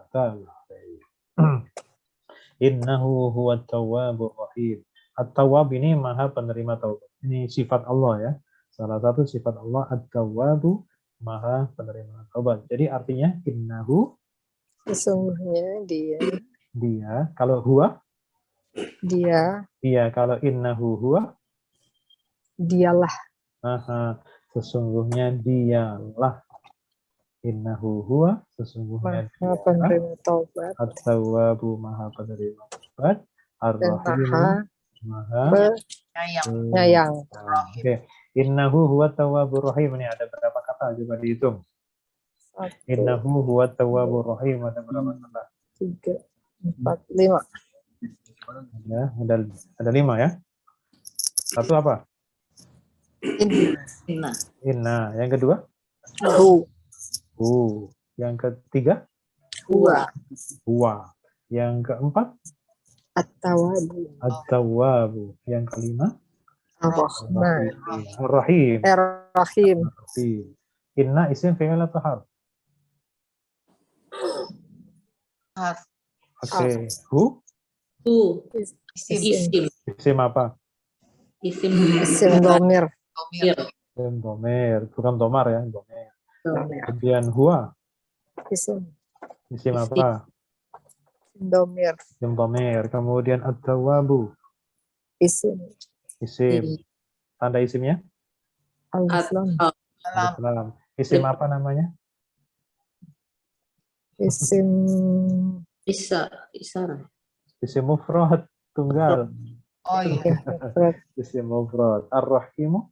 Innahu huwat tawwabur rahim. At-tawwab ini maha penerima taubat. Ini sifat Allah ya. Salah satu sifat Allah at-tawwabu maha penerima taubat. Jadi artinya innahu Sesungguhnya dia kalau huwa dia kalau innahu huwa dialah. Sesungguhnya dialah. Innahu huwa sesungguhnya Maha penerima taubat. At-tawwabu maha penerima taubat. Ar-rahim maha penyayang. Oke. Innahu huwa tawwabur rahim. Ini ada berapa kata coba dihitung? Innahu huwa tawwabur rahim. Ada berapa kata? 3, 4, 5. Ya, ada 5 ya. Satu apa? Nah, Inna. Yang kedua? Hu. Yang ketiga? Huwa. Huwa. Yang keempat? At-Tawwabu. At-Tawwabu. Yang kelima? Ar-Rahman. Ar-Rahim. Ar-Rahim. Ar-Rahim. Inna isim fi'il atau harf? Harf. Oke. Hu? Hu. Isim. Isim. Isim apa? Isim. Isim domir. Domir. Isim domir. Bukan domar ya. Domir. Domir. Kemudian huwa. Isim Isim apa? domir. Isim domir. Kemudian at-tawwabu. Isim Isim. Tanda isimnya? alif lam. Dalam. Islam. Isim apa namanya? Isim Isara. Isim mufrad. Tunggal. Oh iya. mufrad. Isim mufrad. Ar-Rahimu.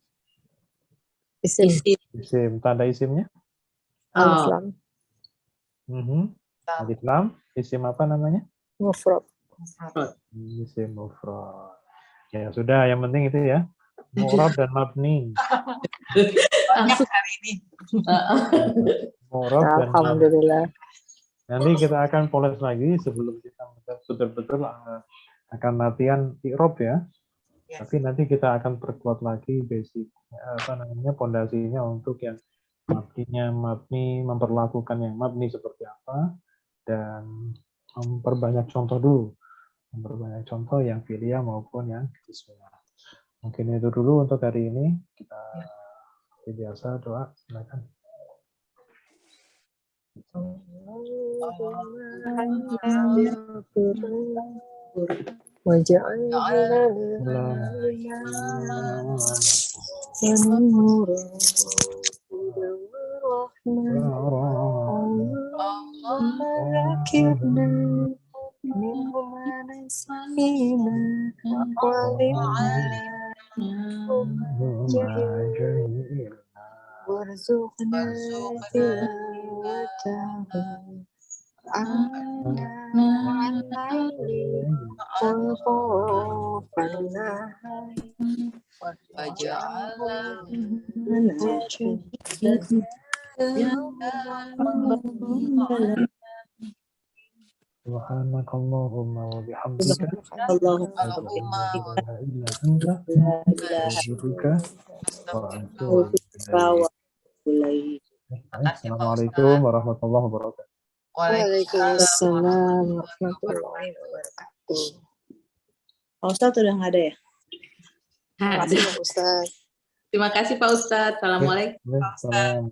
Isim Isim. Tanda isimnya? alif lam. Alif lam. Isim apa namanya? Mufrad. Isim mufrad. Ya sudah, yang penting itu ya. Mu'rab dan mabni. Banyak hari ini. Mu'rab dan mabni. Alhamdulillah. Nanti kita akan poles lagi sebelum kita betul-betul akan latihan i'rab ya. Ya. Tapi nanti kita akan perkuat lagi basic pondasinya untuk yang mabni, memperlakukan yang mabni seperti apa, dan memperbanyak contoh dulu. Memperbanyak contoh yang fi'liyah maupun yang ismiyah. Mungkin itu dulu untuk hari ini. Kita biasa doa, silakan. warzuqna tilawatahu al-laili wal khawfan nahari Subhanakallahumma wa bihamdika Allahumma illa anta astaghfiruka wa atubu ilaik. Assalamualaikum warahmatullahi wabarakatuh. Waalaikumsalam warahmatullahi wabarakatuh. Pak Ustadz udah nggak ada ya? Terima kasih Pak Ustadz. Terima kasih Pak Ustadz. Assalamualaikum. Waalaikumsalam.